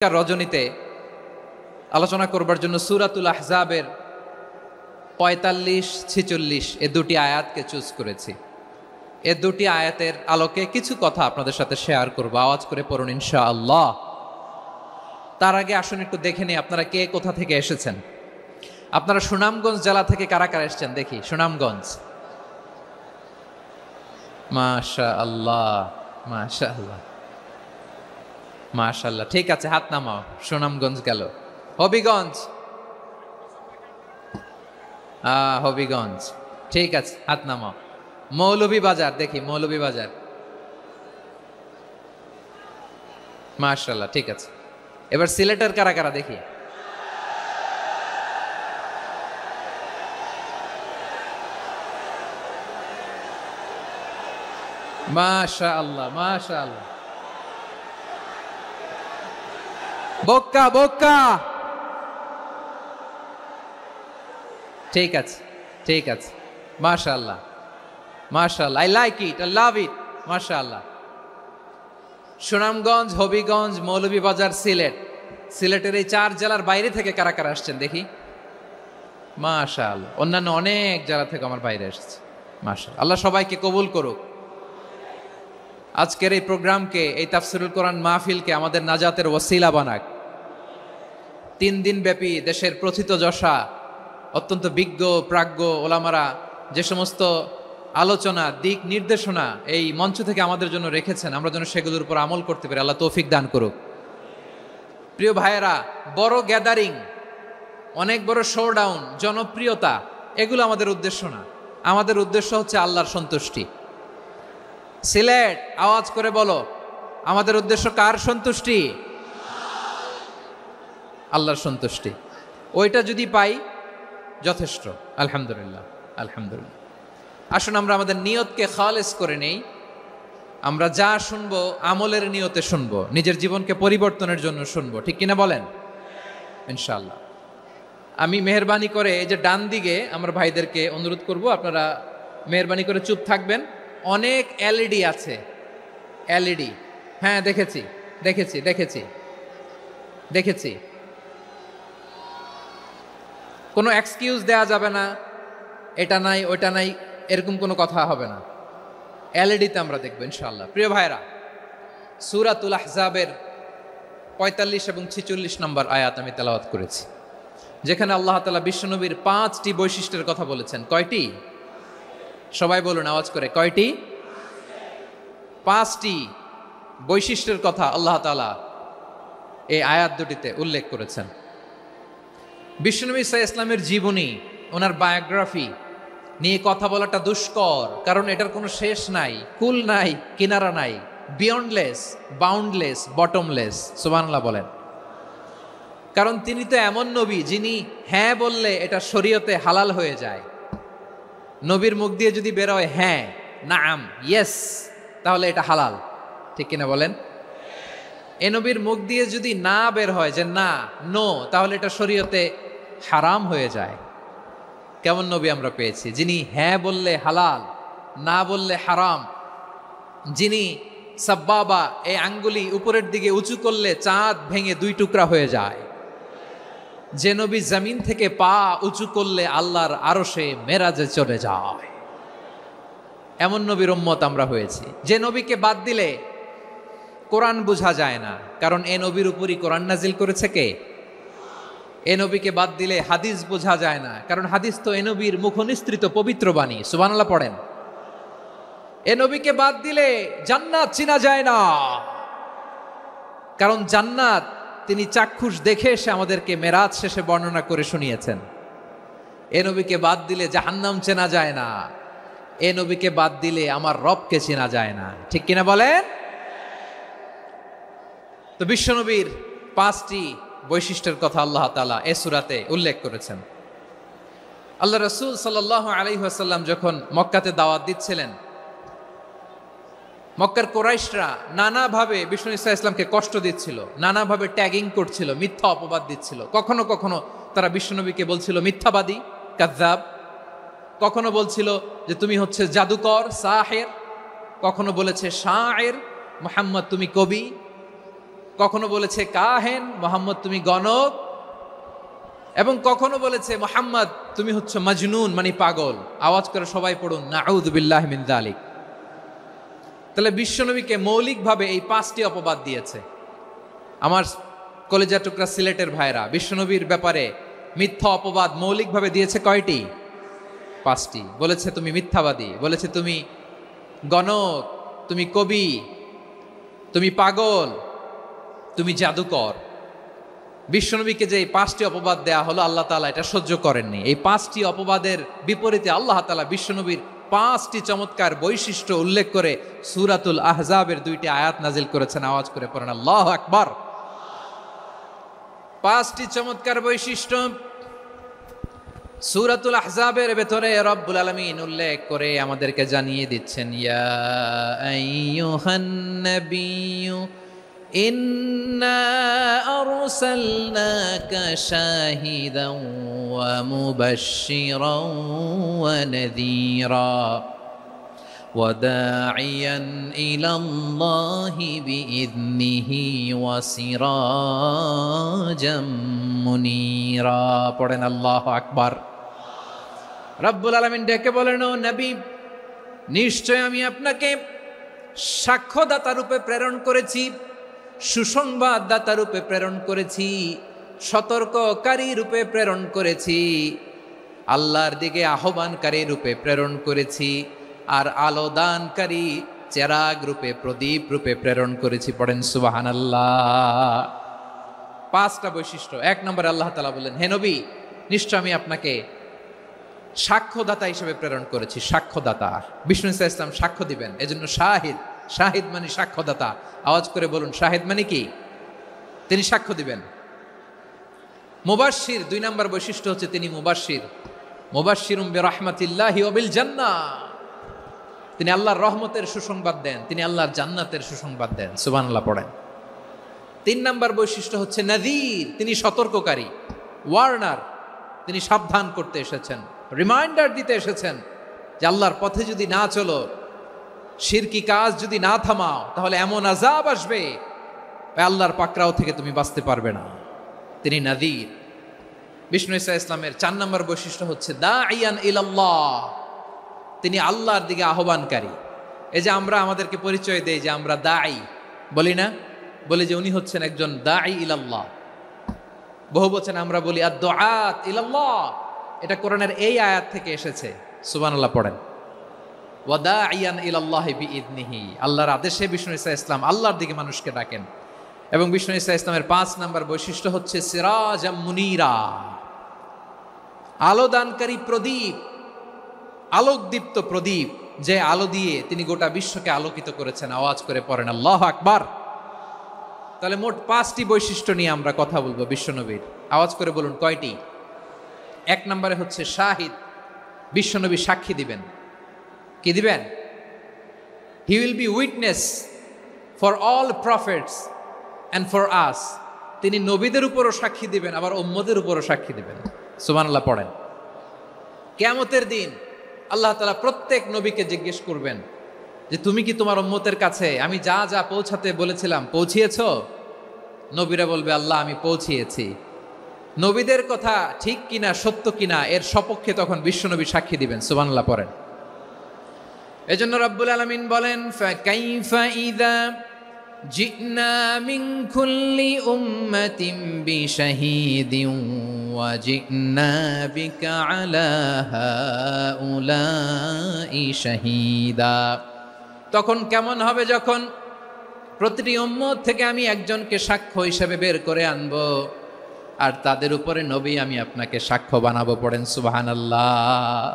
রজনীতে আলোচনা করবার জন্য সূরাতুল আহজাবের ৪৫-৪৬ এ দুটি আয়াতকে চুজ করেছি। এ দুটি আয়াতের আলোকে কিছু কথা আপনাদের সাথে শেয়ার করব। আওয়াজ করে পড়ুন ইনশাআল্লাহ। তার আগে আসুন একটু দেখে নিই আপনারা কে কোথা থেকে এসেছেন। আপনারা সুনামগঞ্জ জেলা থেকে কারা কারা এসেছেন দেখি। সুনামগঞ্জ, মাশাআল্লাহ মাশাআল্লাহ মাশাআল্লাহ, ঠিক আছে, হাত নামাও। সুনামগঞ্জ গেল। হবিগঞ্জ, হবিগঞ্জ, ঠিক আছে, হাত নামাও। মৌলভীবাজার দেখি, মৌলভীবাজার, মাশাআল্লাহ, ঠিক আছে। এবার সিলেটের কারা কারা দেখি। মাশাআল্লাহ মাশাআল্লাহ। বক্কা বক্কা, ঠিক আছে ঠিক আছে, মাশাআল্লাহ মাশাআল্লাহ, I like it, I love it, মাশাআল্লাহ। সুনামগঞ্জ, হবিগঞ্জ, মৌলভীবাজার, সিলেট। সিলেটের এই 4 জেলার বাইরে থেকে কারা কারা আসছেন দেখি। মাশাআল্লাহ, অন্যান্য অনেক জেলা থেকে আমার বাইরে এসেছে। মাশাআল্লাহ, আল্লাহ সবাইকে কবুল করুক। আজকের এই প্রোগ্রামকে, এই তাফসিরুল কোরআন মাহফিলকে আমাদের নাজাতের ওসিলা বানাক। 3 দিন ব্যাপী দেশের প্রথিতযশা অত্যন্ত বিজ্ঞ প্রাজ্ঞ ওলামারা যে সমস্ত আলোচনা, দিক নির্দেশনা এই মঞ্চ থেকে আমাদের জন্য রেখেছেন, আমরা যেন সেগুলোর উপর আমল করতে পারি। আল্লাহ তৌফিক দান করুক। প্রিয় ভাইয়েরা, বড় গ্যাদারিং, অনেক বড় শোডাউন, জনপ্রিয়তা, এগুলো আমাদের উদ্দেশ্য না। আমাদের উদ্দেশ্য হচ্ছে আল্লাহর সন্তুষ্টি। সিলেট, আওয়াজ করে বলো, আমাদের উদ্দেশ্য কার সন্তুষ্টি? আল্লাহর সন্তুষ্টি। ওইটা যদি পাই যথেষ্ট, আলহামদুলিল্লাহ আলহামদুলিল্লাহ। আসুন আমরা আমাদের নিয়তকে খালেস করে নেই। আমরা যা শুনবো আমলের নিয়তে শুনবো, নিজের জীবনকে পরিবর্তনের জন্য শুনবো, ঠিক কিনা বলেন? ইনশাআল্লাহ। আমি মেহরবানি করে এই যে ডান দিকে আমার ভাইদেরকে অনুরোধ করব, আপনারা মেহরবানি করে চুপ থাকবেন। অনেক এলইডি আছে, এলইডি, হ্যাঁ দেখেছি দেখেছি দেখেছি দেখেছি। কোনো এক্সকিউজ দেয়া যাবে না, এটা নাই ওইটা নাই, এরকম কোনো কথা হবে না। এলইডিতে আমরা দেখবো ইনশাআল্লাহ। প্রিয় ভাইরা, সূরাতুল আহজাবের ৪৫ এবং ৪৬ নম্বর আয়াত আমি তেলাওয়াত করেছি, যেখানে আল্লাহ তাআলা বিশ্বনবীর 5টি বৈশিষ্ট্যের কথা বলেছেন। কয়টি? সবাই বলুন আওয়াজ করে, কয়টি? 5টি বৈশিষ্ট্যের কথা আল্লাহ তাআলা এই আয়াত দুটিতে উল্লেখ করেছেন। বিশ্বনবী সাল্লাল্লাহু আলাইহি ইসলামের জীবনী, ওনার বায়োগ্রাফি নিয়ে কথা বলাটা দুষ্কর, কারণ এটার কোনো শেষ নাই, কুল নাই, কিনারা নাই, বিয়ন্ডলেস, বাউন্ডলেস, বটমলেস। সুবহানাল্লাহ বলেন। কারণ তিনি তো এমন নবী যিনি হ্যাঁ বললে এটা শরীয়তে হালাল হয়ে যায়। নবীর মুখ দিয়ে যদি বের হয় হ্যাঁ, নাম, ইয়েস, তাহলে এটা হালাল, ঠিক কিনা বলেন? এ নবীর মুখ দিয়ে যদি না বের হয় যে না, নো, তাহলে এটা শরীয়তে হারাম হয়ে যায়। কেমন নবী আমরা পেয়েছি, যিনি হ্যাঁ বললে হালাল, না বললে হারাম, যিনি সাব্বাবা, এই আঙ্গুলি উপরের দিকে উঁচু করলে চাঁদ ভেঙে 2 টুকরা হয়ে যায়, যে নবী জমিন থেকে পা উঁচু করলে আল্লাহর আরশে মেরাজে চলে যায়, এমন নবীর উম্মত আমরা হয়েছি। যে নবীকে বাদ দিলে কোরআন বোঝা যায় না, কারণ এ নবীর উপরই কোরআন নাজিল করেছে কে? এ নবীকে বাদ দিলে হাদিস বোঝা যায় না, কারণ হাদিস তো এ নবীর মুখনিসৃত পবিত্র বাণী। সুবহানাল্লাহ পড়েন। এ নবীকে বাদ দিলে জান্নাত চিনা যায় না, কারণ জান্নাত তিনি চাক্ষুষ দেখে এসে আমাদেরকে মেরাজ শেষে বর্ণনা করে শুনিয়েছেন। এ নবীকে বাদ দিলে জাহান্নাম চেনা যায় না, এ নবীকে বাদ দিলে আমার রবকে চেনা যায় না, ঠিক কিনা বলেন? তো বিশ্বনবীর 5টি বৈশিষ্ট্যের কথা আল্লাহ তাআলা এই সূরাতে উল্লেখ করেছেন। আল্লাহ রাসূল সাল্লাল্লাহু আলাইহি ওয়াসাল্লাম যখন মক্কাতে দাওয়াত দিচ্ছিলেন, মক্কার কুরাইশরা নানাভাবে বিষ্ণু ইসা ইসলামকে কষ্ট দিচ্ছিল, নানাভাবে ট্যাগিং করছিল, মিথ্যা অপবাদ দিচ্ছিল। কখনো কখনো তারা বিশ্বনবীকে বলছিল মিথ্যাবাদী, কাযযাব। কখনো বলছিল যে তুমি হচ্ছে জাদুকর, সাহের। কখনো বলেছে শায়ের, মুহাম্মদ তুমি কবি। কখনো বলেছে কাহেন, মোহাম্মদ তুমি গণক, এবং কখনো বলেছে মোহাম্মদ তুমি হচ্ছে মাজনুন মানে পাগল। আওয়াজ করে সবাই পড়ুন নাউযু বিল্লাহি মিন যালিক। তাহলে বিশ্বনবীকে মৌলিকভাবে এই 5টি অপবাদ দিয়েছে। আমার কলেজা টুকরা সিলেটের ভাইরা, বিশ্বনবীর ব্যাপারে মিথ্যা অপবাদ মৌলিকভাবে দিয়েছে কয়টি? 5টি। বলেছে তুমি মিথ্যাবাদী, বলেছে তুমি গণক, তুমি কবি, তুমি পাগল, তুমি জাদুকর। বিশ্বনবীকে যে এই 5টি অপবাদ দেয়া হলো, আল্লাহ তাআলা এটা সহ্য করেননি। এই 5টি অপবাদের বিপরীতে আল্লাহ তাআলা বিশ্বনবীর 5টি চমৎকার বৈশিষ্ট্য উল্লেখ করে সূরাতুল আহজাবের 2টি আয়াত নাজিল করেছেন। আওয়াজ করে পড়েন আল্লাহু আকবার। 5টি চমৎকার বৈশিষ্ট্য সূরাতুল আহজাবের ভেতরে রব্বুল আলামিন উল্লেখ করে আমাদেরকে জানিয়ে দিচ্ছেন, ইয়া আইয়ুহান নাবিয়্যু ইন্না আরসালনাকা শাহিদান ওয়া মুবাশশিরান ওয়া নাযীরা ওয়া দাঈয়ান ইলাল্লাহি বিইذনিহি ওয়া সিরাজাম মুনীরা। পড়েন আল্লাহু আকবার। রব্বুল আলামিন ডেকে বলেন, ও নবী, নিশ্চয় আমি আপনাকে সাক্ষ্যদাতা রূপে প্রেরণ করেছি, সুসংবাদদাতা রূপে প্রেরণ করেছি, সতর্ককারী রূপে প্রেরণ করেছি, আল্লাহর দিকে আহ্বানকারী রূপে প্রেরণ করেছি, আর আলোদানকারী চেরাগ রূপে, প্রদীপ রূপে প্রেরণ করেছি। পড়েন সুবহানাল্লাহ। 5টা বৈশিষ্ট্য। 1 নম্বরে আল্লাহ তাআলা বললেন, হে নবী, নিশ্চয় আমি আপনাকে সাক্ষ্যদাতা হিসেবে প্রেরণ করেছি। সাক্ষ্যদাতা, বিষ্ণু ইসা ইসলাম সাক্ষ্য দিবেন, এজন্য শাহিদ। শাহিদ মানে সাক্ষ্যদাতা। আওয়াজ করে বলুন, শাহিদ মানে কি? তিনি সাক্ষ্য দিবেন। মুবাশশির, 2 নম্বর বৈশিষ্ট্য হচ্ছে তিনি মুবাশশির। মুবাশশিরুম বিরাহমাতিল্লাহি ওয়া বিল জান্নাহ, তিনি আল্লাহর রহমতের সুসংবাদ দেন, তিনি আল্লাহর জান্নাতের সুসংবাদ দেন। সুবহানাল্লাহ পড়েন। 3 নম্বর বৈশিষ্ট্য হচ্ছে নাযীর, তিনি সতর্ককারী, ওয়ার্নার, তিনি সাবধান করতে এসেছেন, রিমাইন্ডার দিতে এসেছেন যে আল্লাহর পথে যদি না চলো, শিরকি কাজ যদি না থামাও, তাহলে এমন আযাব আসবে আল্লাহর পাকড়াও থেকে তুমি বাঁচতে পারবে না। তিনি নাযীর। বিষ্ণু ইসা ইসলামের 4 নম্বর বৈশিষ্ট্য হচ্ছে দাঈয়ান ইলাল্লাহ, তিনি আল্লাহর দিকে আহ্বানকারী। এই যে আমরা আমাদেরকে পরিচয় দেই যে আমরা দাঈ, বলি না? বলি যে উনি হচ্ছেন একজন দাঈ ইলাল্লাহ। বহু বচন আমরা বলি আদ-দুআত ইলাল্লাহ। এটা কোরআনের এই আয়াত থেকে এসেছে। সুবহানাল্লাহ পড়েন। ওয়া দাঈয়ান ইলাল্লাহি বিইذনিহি, আল্লাহর আদেশে বিষ্ণু ইসা ইসলাম আল্লাহর দিকে মানুষকে ডাকেন। এবং বিষ্ণু ইসা ইসলামের 5 নম্বর বৈশিষ্ট্য হচ্ছে সিরাজাম মুনীরা, আলোদানকারী প্রদীপ, আলোকদীপ্ত প্রদীপ, যে আলো দিয়ে তিনি গোটা বিশ্বকে আলোকিত করেছেন। আওয়াজ করে পড়েন আল্লাহু আকবার। তাহলে মোট 5টি বৈশিষ্ট্য নিয়ে আমরা কথা বলবো বিশ্বনবীর। আওয়াজ করে বলুন কয়টি? 1 নম্বরে হচ্ছে শাহিদ, বিশ্বনবী সাক্ষী দিবেন। কি দিবেন? He will be witness for all prophets and for us. তিনি নবীদের উপরও সাক্ষী দিবেন, আবার উম্মতের উপরও সাক্ষী দিবেন। সুবহানাল্লাহ পড়েন। কিয়ামতের দিন আল্লাহ তাআলা প্রত্যেক নবীকে জিজ্ঞেস করবেন যে তুমি কি তোমার উম্মতের কাছে আমি যা যা পৌঁছাতে বলেছিলাম পৌঁছিয়েছো? নবীরা বলবে আল্লাহ আমি পৌঁছিয়েছি। নবীদের কথা ঠিক কিনা, সত্য কিনা, এর সপক্ষে তখন বিশ্বনবী সাক্ষী দিবেন। সুবহানাল্লাহ পড়েন। এজন্য রব্বুল আলামিন বলেন, ফাকাইফা ইযা জি'না মিন কুল্লি উম্মাতিন বিশাহীদিন ওয়া জি'না বিকা আলা হাউলাই শাহীদা। তখন কেমন হবে যখন প্রতিটি উম্মত থেকে আমি একজনকে সাক্ষ্য হিসেবে বের করে আনবো, আর তাদের উপরে নবী আমি আপনাকে সাক্ষ্য বানাবো। পড়েন সুবহানাল্লাহ।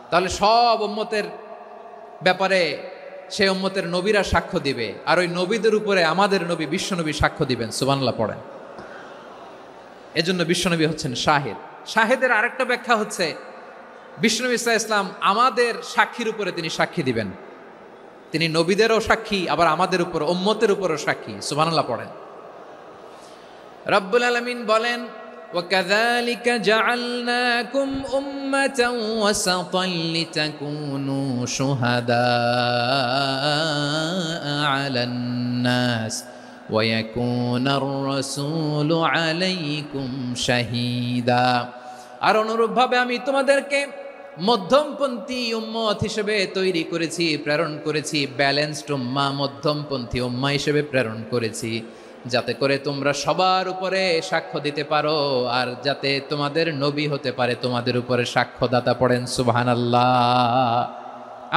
তাহলে সব উম্মতের ব্যাপারে সেই উম্মতের নবীরা সাক্ষ্য দিবে, আর ওই নবীদের উপরে আমাদের নবী বিশ্বনবী সাক্ষ্য দিবেন। সুবহানাল্লাহ পড়েন। এজন্য বিশ্বনবী হচ্ছেন শাহিদ। শাহিদের আরেকটা ব্যাখ্যা হচ্ছে বিশ্বনবী সাল্লাল্লাহু আলাইহি ওয়াসাল্লাম আমাদের সাক্ষীর উপরে তিনি সাক্ষী দিবেন। তিনি নবীদেরও সাক্ষী, আবার আমাদের উপর, উম্মতের উপরও সাক্ষী। সুবহানাল্লাহ পড়েন। রব্বুল আলামিন বলেন, وَكَذَلِكَ جَعَلْنَاكُمْ أُمَّةً وَسَطًا لِتَكُونُوا شُهَدَاءَ عَلَى النَّاسِ ওয়ায়াকুনার রাসূলু আলাইকুম শাহীদা। আর অনুরূপভাবে আমি তোমাদেরকে মধ্যমপন্থী উম্মত হিসেবে তৈরি করেছি, প্রেরণ করেছি, ব্যালেন্সড উম্মাহ, মধ্যমপন্থী উম্মাহ হিসেবে প্রেরণ করেছি, যাতে করে তোমরা সবার উপরে সাক্ষ্য দিতে পারো, আর যাতে তোমাদের নবী হতে পারে তোমাদের উপরে সাক্ষ্যদাতা। পড়েন সুবহানাল্লাহ।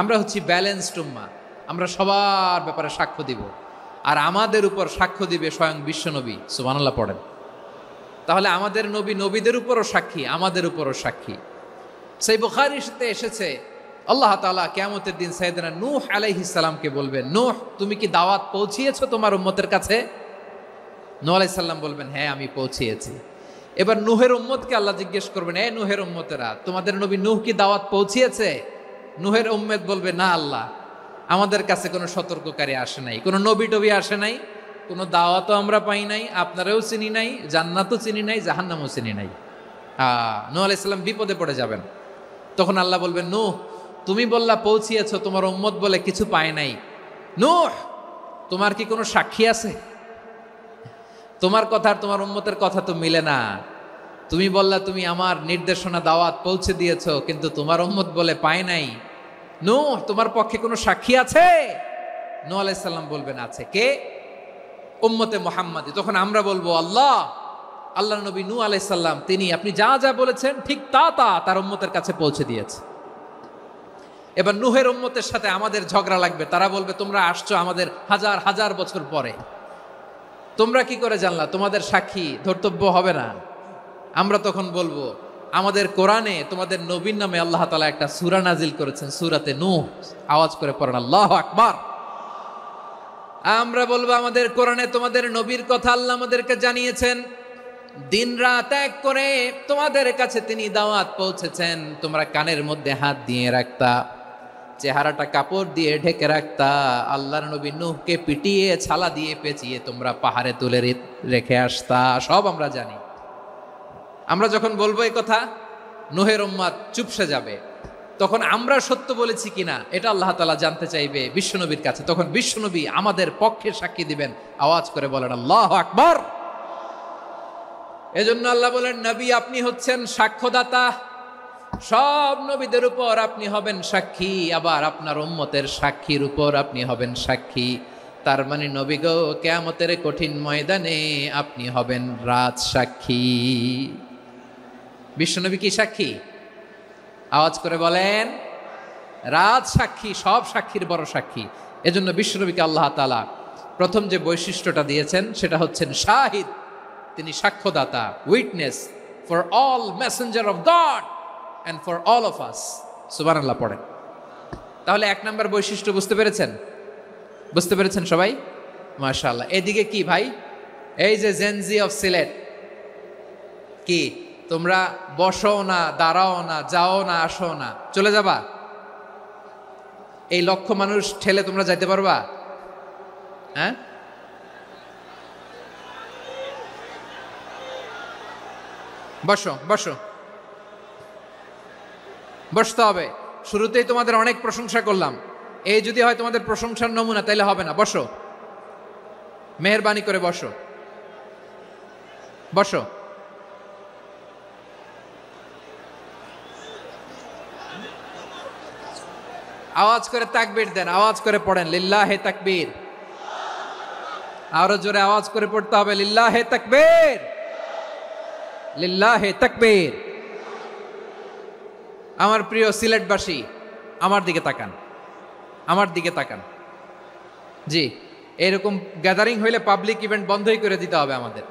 আমরা হচ্ছি ব্যালেন্সড উম্মাহ, আমরা সবার ব্যাপারে সাক্ষ্য দিব, আর আমাদের উপর সাক্ষ্য দিবে স্বয়ং বিশ্বনবী। সুবহানাল্লাহ পড়েন। তাহলে আমাদের নবী নবীদের উপরও সাক্ষী, আমাদের উপরও সাক্ষী। সেই বুখারীর সাথে এসেছে আল্লাহ তাআলা কিয়ামতের দিন সাইয়েদনা নূহ আলাইহিস সালামকে বলবেন, নূহ তুমি কি দাওয়াত পৌঁছিয়েছো তোমার উম্মতের কাছে? নূহ আলাইহিস সালাম বলবেন, হ্যাঁ আমি পৌঁছিয়েছি। এবার নূহের উম্মতকে আল্লাহ জিজ্ঞেস করবেন, এ নূহের উম্মতেরা, তোমাদের নবী নূহ কি দাওয়াত পৌঁছিয়েছে? নূহের উম্মত বলবে, না আল্লাহ, আমাদের কাছে কোনো সতর্ককারী আসে নাই, কোনো নবী টবি আসে নাই, কোনো দাওয়াতও আমরা পাই নাই, আপনারাও চিনি নাই, জান্নাতও চিনি নাই, জাহান্নামও চিনি নাই। নূহ আলাইহিস সালাম বিপদে পড়ে যাবেন। তখন আল্লাহ বলবেন, নূহ তুমি বললা পৌঁছিয়েছো, তোমার উম্মত বলে কিছু পায় নাই। নূহ তোমার কি কোনো সাক্ষী আছে? তোমার কথা আর তোমার উম্মতের কথা তো মিলে না। তুমি বললা তুমি আমার নির্দেশনা দাওয়াত পৌঁছে দিয়েছো, কিন্তু তোমার উম্মত বলে পায় নাই। নূহ তোমার পক্ষে কোনো সাক্ষী আছে? নূহ আলাইহিস সালাম বলবেন, আছে। কে? উম্মতে মুহাম্মাদী। তখন আমরা বলবো, আল্লাহ নবী নূহ আলাইহিস সালাম তিনি আপনি যা যা বলেছেন ঠিক তা তার উম্মতের কাছে পৌঁছে দিয়েছে। এবার নূহের উম্মতের সাথে আমাদের ঝগড়া লাগবে। তারা বলবে, তোমরা আসছো আমাদের হাজার হাজার বছর পরে, তোমরা কি করে জানলা? তোমাদের সাক্ষী ধর্তব্য হবে না। আমরা তখন বলবো, আমাদের কোরআনে তোমাদের নবীর নামে আল্লাহ তাআলা একটা সূরা নাজিল করেছেন, সূরাতে নূহ। আওয়াজ করে পড়েন আল্লাহু আকবার। আমরা বলবো, আমাদের কোরআনে তোমাদের নবীর কথা আল্লাহ আমাদেরকে জানিয়েছেন, দিন রাত এক করে তোমাদের কাছে তিনি দাওয়াত পৌঁছেছেন। তোমরা কানের মধ্যে হাত দিয়ে রাখতা, চেহারাটা কাপড় দিয়ে ঢেকে রাখতা, আল্লাহর নবী নূহকে পিটিয়ে ছালা দিয়ে পেঁচিয়ে তোমরা পাহাড়ে তুলে রেখে আসতা। সব আমরা জানি। আমরা যখন বলবো এই কথা, নূহের উম্মত চুপসে যাবে। তখন আমরা সত্য বলেছি কিনা এটা আল্লাহ তাআলা জানতে চাইবে বিশ্বনবীর কাছে। তখন বিশ্বনবী আমাদের পক্ষে সাক্ষী দিবেন। আওয়াজ করে বলেন আল্লাহু আকবার। এজন্য আল্লাহ বলেন, নবী আপনি হচ্ছেন সাক্ষ্যদাতা, সব নবীদের উপর আপনি হবেন সাক্ষী, আবার আপনার উম্মতের সাক্ষীর উপর আপনি হবেন সাক্ষী। তার মানে নবী গো, কিয়ামতের কঠিন ময়দানে আপনি হবেন রাজ সাক্ষী। বিশ্বনবী কি সাক্ষী? আওয়াজ করে বলেন, রাজ সাক্ষী, সব সাক্ষীর বড় সাক্ষী। এজন্য বিশ্বনবীকে আল্লাহ তাআলা প্রথম যে বৈশিষ্ট্যটা দিয়েছেন সেটা হচ্ছেন শাহিদ। তিনি সাক্ষ্যদাতা, witness for all messenger of God and for all of us. সুবহানাল্লাহ পড়েন। তাহলে এক নম্বর বৈশিষ্ট্য বুঝতে পেরেছেন? বুঝতে পেরেছেন সবাই? মাশাআল্লাহ। এদিকে কি ভাই, এই যে জেনজি অফ সিলেট, কি তোমরা বসো না, দাঁড়াও না, যাও না, আসো না, চলে যাবা? এই লক্ষ মানুষ ঠেলে তোমরা যাইতে পারবা? হ্যাঁ, বসো বসো, বসতে হবে। শুরুতেই তোমাদের অনেক প্রশংসা করলাম, এই যদি হয় তোমাদের প্রশংসার নমুনা, তাইলে হবে না। বসো, মেহেরবানি করে বসো, বসো। আওয়াজ করে তাকবীর দেন, আওয়াজ করে পড়েন লিল্লাহে তাকবীর। আরো জোরে আওয়াজ করে পড়তে হবে, লিল্লাহে তাকবীর, লিল্লাহে তাকবীর। আমার প্রিয় সিলেটবাসী, আমার দিকে তাকান, আমার দিকে তাকান। জি, এরকম গ্যাদারিং হইলে পাবলিক ইভেন্ট বন্ধই করে দিতে হবে আমাদের।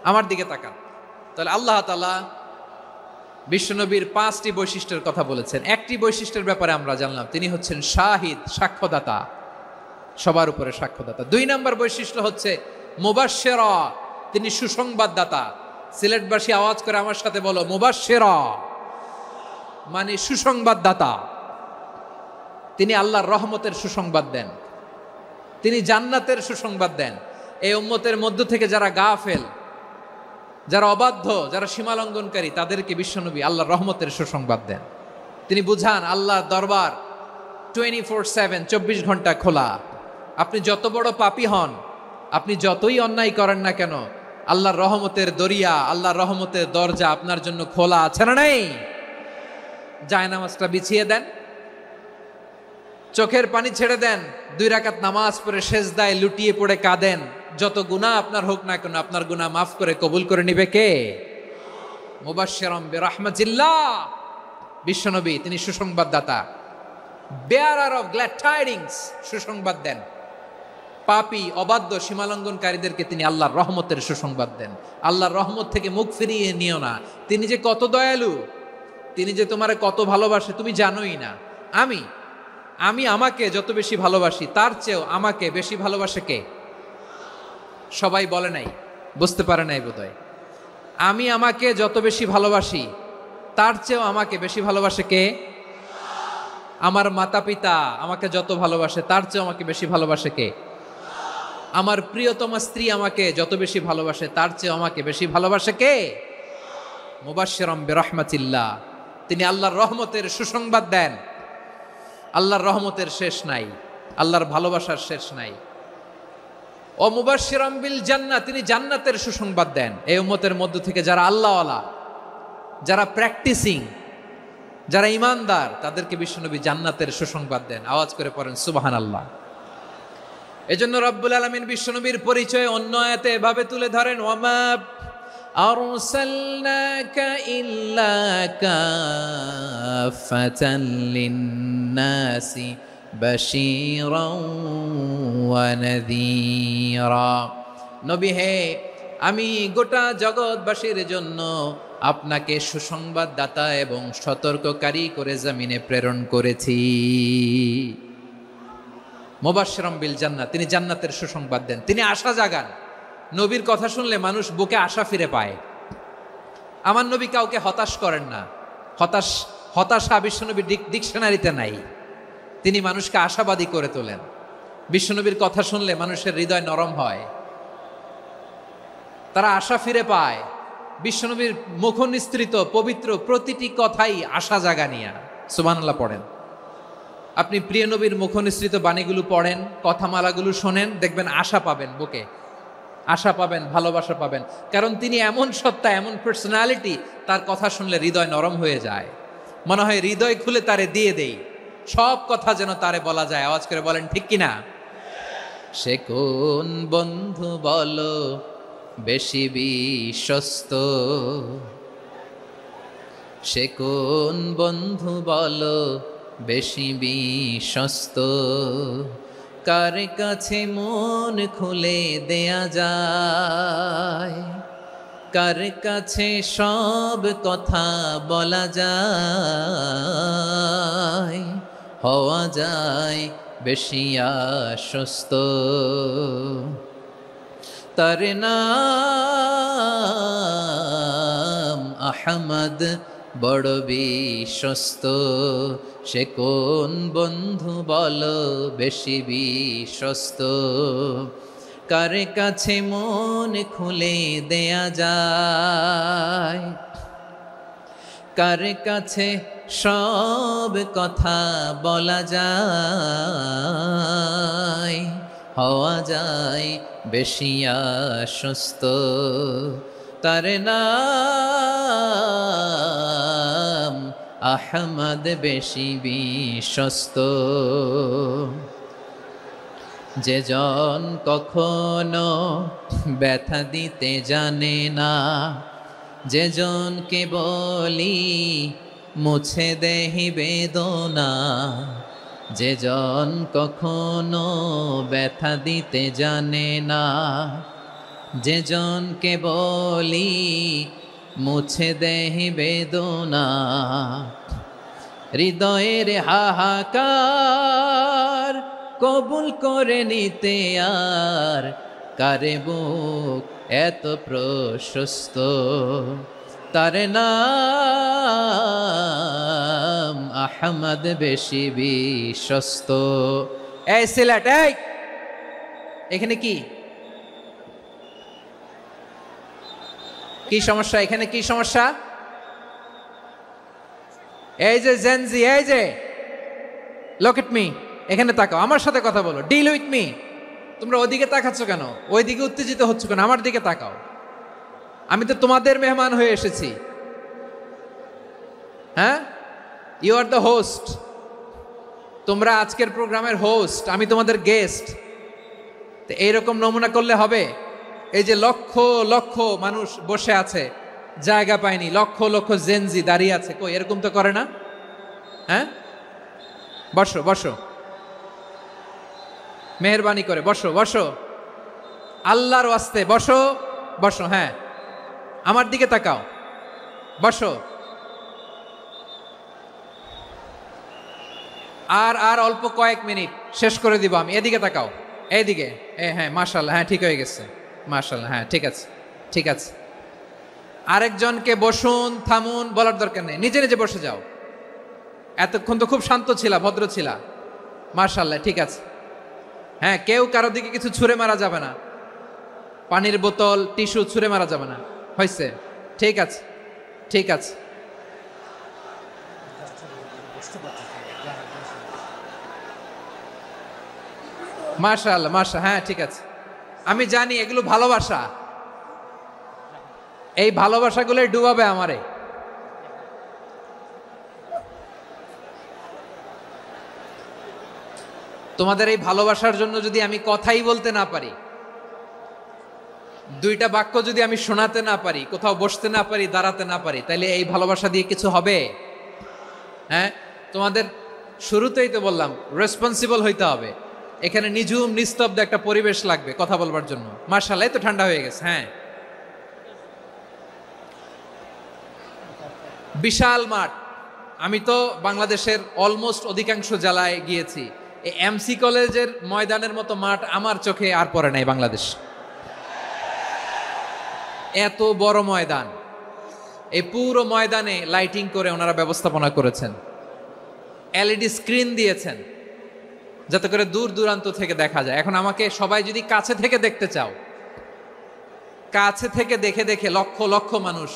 আমার দিকে তাকান। তাহলে আল্লাহ তাআলা বিশ্বনবীর 5টি বৈশিষ্ট্যের কথা বলেছেন। একটি বৈশিষ্ট্যের ব্যাপারে আমরা জানলাম, তিনি হচ্ছেন শাহিদ, সাক্ষ্যদাতা, সবার উপরে সাক্ষ্যদাতা। 2 নম্বর বৈশিষ্ট্য হচ্ছে মুবাশশিরা, তিনি সুসংবাদদাতা। সিলেটবাসী আওয়াজ করে আমার সাথে বলো, মুবাশশিরা মানে সুসংবাদদাতা। তিনি আল্লাহর রহমতের সুসংবাদ দেন, তিনি জান্নাতের সুসংবাদ দেন। এই উম্মতের মধ্য থেকে যারা গাফেল, যারা অবাধ্য, যারা সীমালঙ্ঘনকারী, তাদেরকে বিশ্বনবী আল্লাহর রহমতের সুসংবাদ দেন। তিনি বুঝান আল্লাহর দরবার 24/7, 24 ঘন্টা খোলা। আপনি যত বড় পাপী হন, আপনি যতই অন্যায় করেন না কেন, আল্লাহর রহমতের দরিয়া, আল্লাহর রহমতের দরজা আপনার জন্য খোলা আছে না নাই? জায়নামাজটা বিছিয়ে দেন, চোখের পানি ছেড়ে দেন, 2 রাকাত নামাজ পড়ে সেজদায় লুটিয়ে পড়ে কাঁদেন। যত গুনাহ আপনার হোক না কেন, আপনার গুনাহ মাফ করে কবুল করে নিবে কে? মুবাশশিরাম বিরাহমাতিল্লাহ। বিশ্বনবী তিনি সুসংবাদদাতা, বেয়ারার অফ গ্ল্যাড টাইডিংস, সুসংবাদ দেন। পাপী অবাধ্য সীমালঙ্ঘনকারীদেরকে তিনি আল্লাহর রহমতের সুসংবাদ দেন। আল্লাহর রহমত থেকে মুখ ফিরিয়ে নিও না। তিনি যে কত দয়ালু, তিনি যে তোমারে কত ভালোবাসে তুমি জানোই না। আমি আমাকে যত বেশি ভালোবাসি তার চেয়েও আমাকে বেশি ভালোবাসে কে? সবাই বলে নাই, বুঝতে পারে নাই বোধহয়। আমি আমাকে যত বেশি ভালোবাসি তার চেয়েও আমাকে বেশি ভালোবাসে কে? আমার মাতা পিতা আমাকে যত ভালোবাসে তার চেয়েও আমাকে বেশি ভালোবাসে কে? আমার প্রিয়তমা স্ত্রী আমাকে যত বেশি ভালোবাসে তার চেয়েও আমাকে বেশি ভালোবাসে কে? মুবাশশিরাম বিরাহমাতিল্লাহ। তিনি আল্লাহর রহমতের সুসংবাদ দেন। আল্লাহর রহমতের শেষ নাই, আল্লাহর ভালোবাসার শেষ নাই। ও মুবাশশিরাম বিল জান্নাহ, তিনি জান্নাতের সুসংবাদ দেন। এই উম্মতের মধ্য থেকে যারা আল্লাহওয়ালা, যারা প্র্যাকটিসিং, যারা ইমানদার, তাদেরকে বিশ্বনবী জান্নাতের সুসংবাদ দেন। আওয়াজ করে পড়েন সুবহানাল্লাহ। এজন্য রব্বুল আলামিন বিশ্বনবীর পরিচয় অন্য আয়াতে এভাবে তুলে ধরেন, ওয়ামা আরসালনাকা ইল্লা কাফাতান লিন্নাসি বাশীরাও ওয়া নাযীরা। নবী হে, আমি গোটা জগৎবাসীর জন্য আপনাকে সুসংবাদদাতা এবং সতর্ককারী করে জমিনে প্রেরণ করেছি। মুবাশশিরাম বিল জান্নাহ, তিনি জান্নাতের সুসংবাদ দেন, তিনি আশা জাগান। নবীর কথা শুনলে মানুষ বুকে আশা ফিরে পায়। আমার নবী কাউকে হতাশ করেন না। হতাশা বিশ্বনবীর ডিকশনারিতে নাই। তিনি মানুষকে আশাবাদী করে তোলেন। বিশ্বনবীর কথা শুনলে মানুষের হৃদয় নরম হয়, তারা আশা ফিরে পায়। বিশ্বনবীর মুখ নিঃসৃত পবিত্র প্রতিটি কথাই আশা জাগানিয়া। সুবহানাল্লাহ পড়েন। আপনি প্রিয় নবীর মুখ নিঃসৃত বাণীগুলো পড়েন, কথামালাগুলো শোনেন, দেখবেন আশা পাবেন, বুকে আশা পাবেন, ভালোবাসা পাবেন। কারণ তিনি এমন সত্তা, এমন পার্সোনালিটি, তার কথা শুনলে হৃদয় নরম হয়ে যায়। মনে হয় হৃদয় খুলে তারে দিয়ে দেই, সব কথা যেন তারে বলা যায়। আওয়াজ করে বলেন ঠিক কিনা? সে কোন বন্ধু বলো বেশি বিশ্বস্ত, সে কোন বন্ধু বলো বেশি বিশ্বস্ত, কার কাছে মন খুলে দেয়া যায়, কার কাছে সব কথা বলা যায়, হওয়া যায় বেশি আশ্বস্ত। তার নাম আহমদ, বড় বিশ্বস্ত। সে কোন বন্ধু বলো বেশি বিশ্বস্ত, কার কাছে মন খুলে দেয়া যায়, কার কাছে সব কথা বলা যায়, হওয়া যায় বেশি আশ্বস্ত। তার নাম আহমদ, বেশি বিশ্বস্ত। যে জন কখনো ব্যথা দিতে জানে না, যে জনকে বলি মুছে দেহি বেদনা, যে জন কখনো ব্যথা দিতে জানে না, যে জনকে বলি মুছে দেহি বেদনা, হৃদয়ের হাহাকার কবুল করে নিতে আর কারে বুক এত প্রশস্ত। তার নাম আহমদ, বেশি বিশ্বস্ত। এই সিলেট, এই এখানে কি কি সমস্যা? এখানে কি সমস্যা? এই যে জেনজি, এই যে লুক এট মি, এখানে তাকাও, আমার সাথে কথা বলো, ডিল উইথ মি। তোমরা ওইদিকে তাকাচ্ছ কেন? ওইদিকে উত্তেজিত হচ্ছ কেন? আমার দিকে তাকাও, আমি তো তোমাদের মেহমান হয়ে এসেছি। হ্যাঁ, ইউ আর দ্য হোস্ট, তোমরা আজকের প্রোগ্রামের হোস্ট, আমি তোমাদের গেস্ট। তো এইরকম নমুনা করলে হবে? এই যে লক্ষ লক্ষ মানুষ বসে আছে, জায়গা পায়নি, লক্ষ লক্ষ জেনজি দাঁড়িয়ে আছে, কই এরকম তো করে না? হ্যাঁ, বসো বসো, মেহরবানি করে বসো বসো, আল্লাহর ওয়াস্তে বসো বসো। হ্যাঁ, আমার দিকে তাকাও, বসো। আর আর অল্প কয়েক মিনিট, শেষ করে দিব আমি। এদিকে তাকাও, এইদিকে। হ্যাঁ, মাশাআল্লাহ, হ্যাঁ ঠিক হয়ে গেছে, মাশাআল্লাহ, হ্যাঁ ঠিক আছে, ঠিক আছে। আরেকজনকে বসুন, থামুন বলার দরকার নেই, নিজে নিজে বসে যাও। এতক্ষণ তো খুব শান্ত ছিলা, ভদ্র ছিলা, মাশাআল্লাহ, ঠিক আছে। হ্যাঁ, কেউ কারো দিকে কিছু ছুঁড়ে মারা যাবে না, পানির বোতল, টিস্যু ছুঁড়ে মারা যাবে না, হয়েছে? ঠিক আছে, ঠিক আছে। মাশাআল্লাহ, মাশাআল্লাহ, হ্যাঁ ঠিক আছে। আমি জানি এগুলো ভালোবাসা, এই ভালোবাসাগুলোই ডুবাবে আমারে। তোমাদের এই ভালোবাসার জন্য যদি আমি কথাই বলতে না পারি, দুইটা বাক্য যদি আমি শোনাতে না পারি, কোথাও বসতে না পারি, দাঁড়াতে না পারি, তাহলে এই ভালোবাসা দিয়ে কিছু হবে? হ্যাঁ, তোমাদের শুরুতেই তো বললাম রেসপন্সিবল হইতে হবে। এখানে নিঝুম নিস্তব্ধ একটা পরিবেশ লাগবে কথা বলবার জন্য। মাশাআল্লাহ, তো ঠান্ডা হয়ে গেছে। হ্যাঁ, বিশাল মাঠ। আমি তো বাংলাদেশের অলমোস্ট অধিকাংশ জেলায় গিয়েছি, এই এমসি কলেজের ময়দানের মতো মাঠ আমার চোখে আর পড়ে নাই বাংলাদেশ। এত বড় ময়দান, এই পুরো ময়দানে লাইটিং করে ওনারা ব্যবস্থাপনা করেছেন, এলইডি স্ক্রিন দিয়েছেন যাতে করে দূর দূরান্ত থেকে দেখা যায়। এখন আমাকে সবাই যদি কাছে থেকে দেখতে চাও, কাছে থেকে দেখে দেখে লক্ষ লক্ষ মানুষ,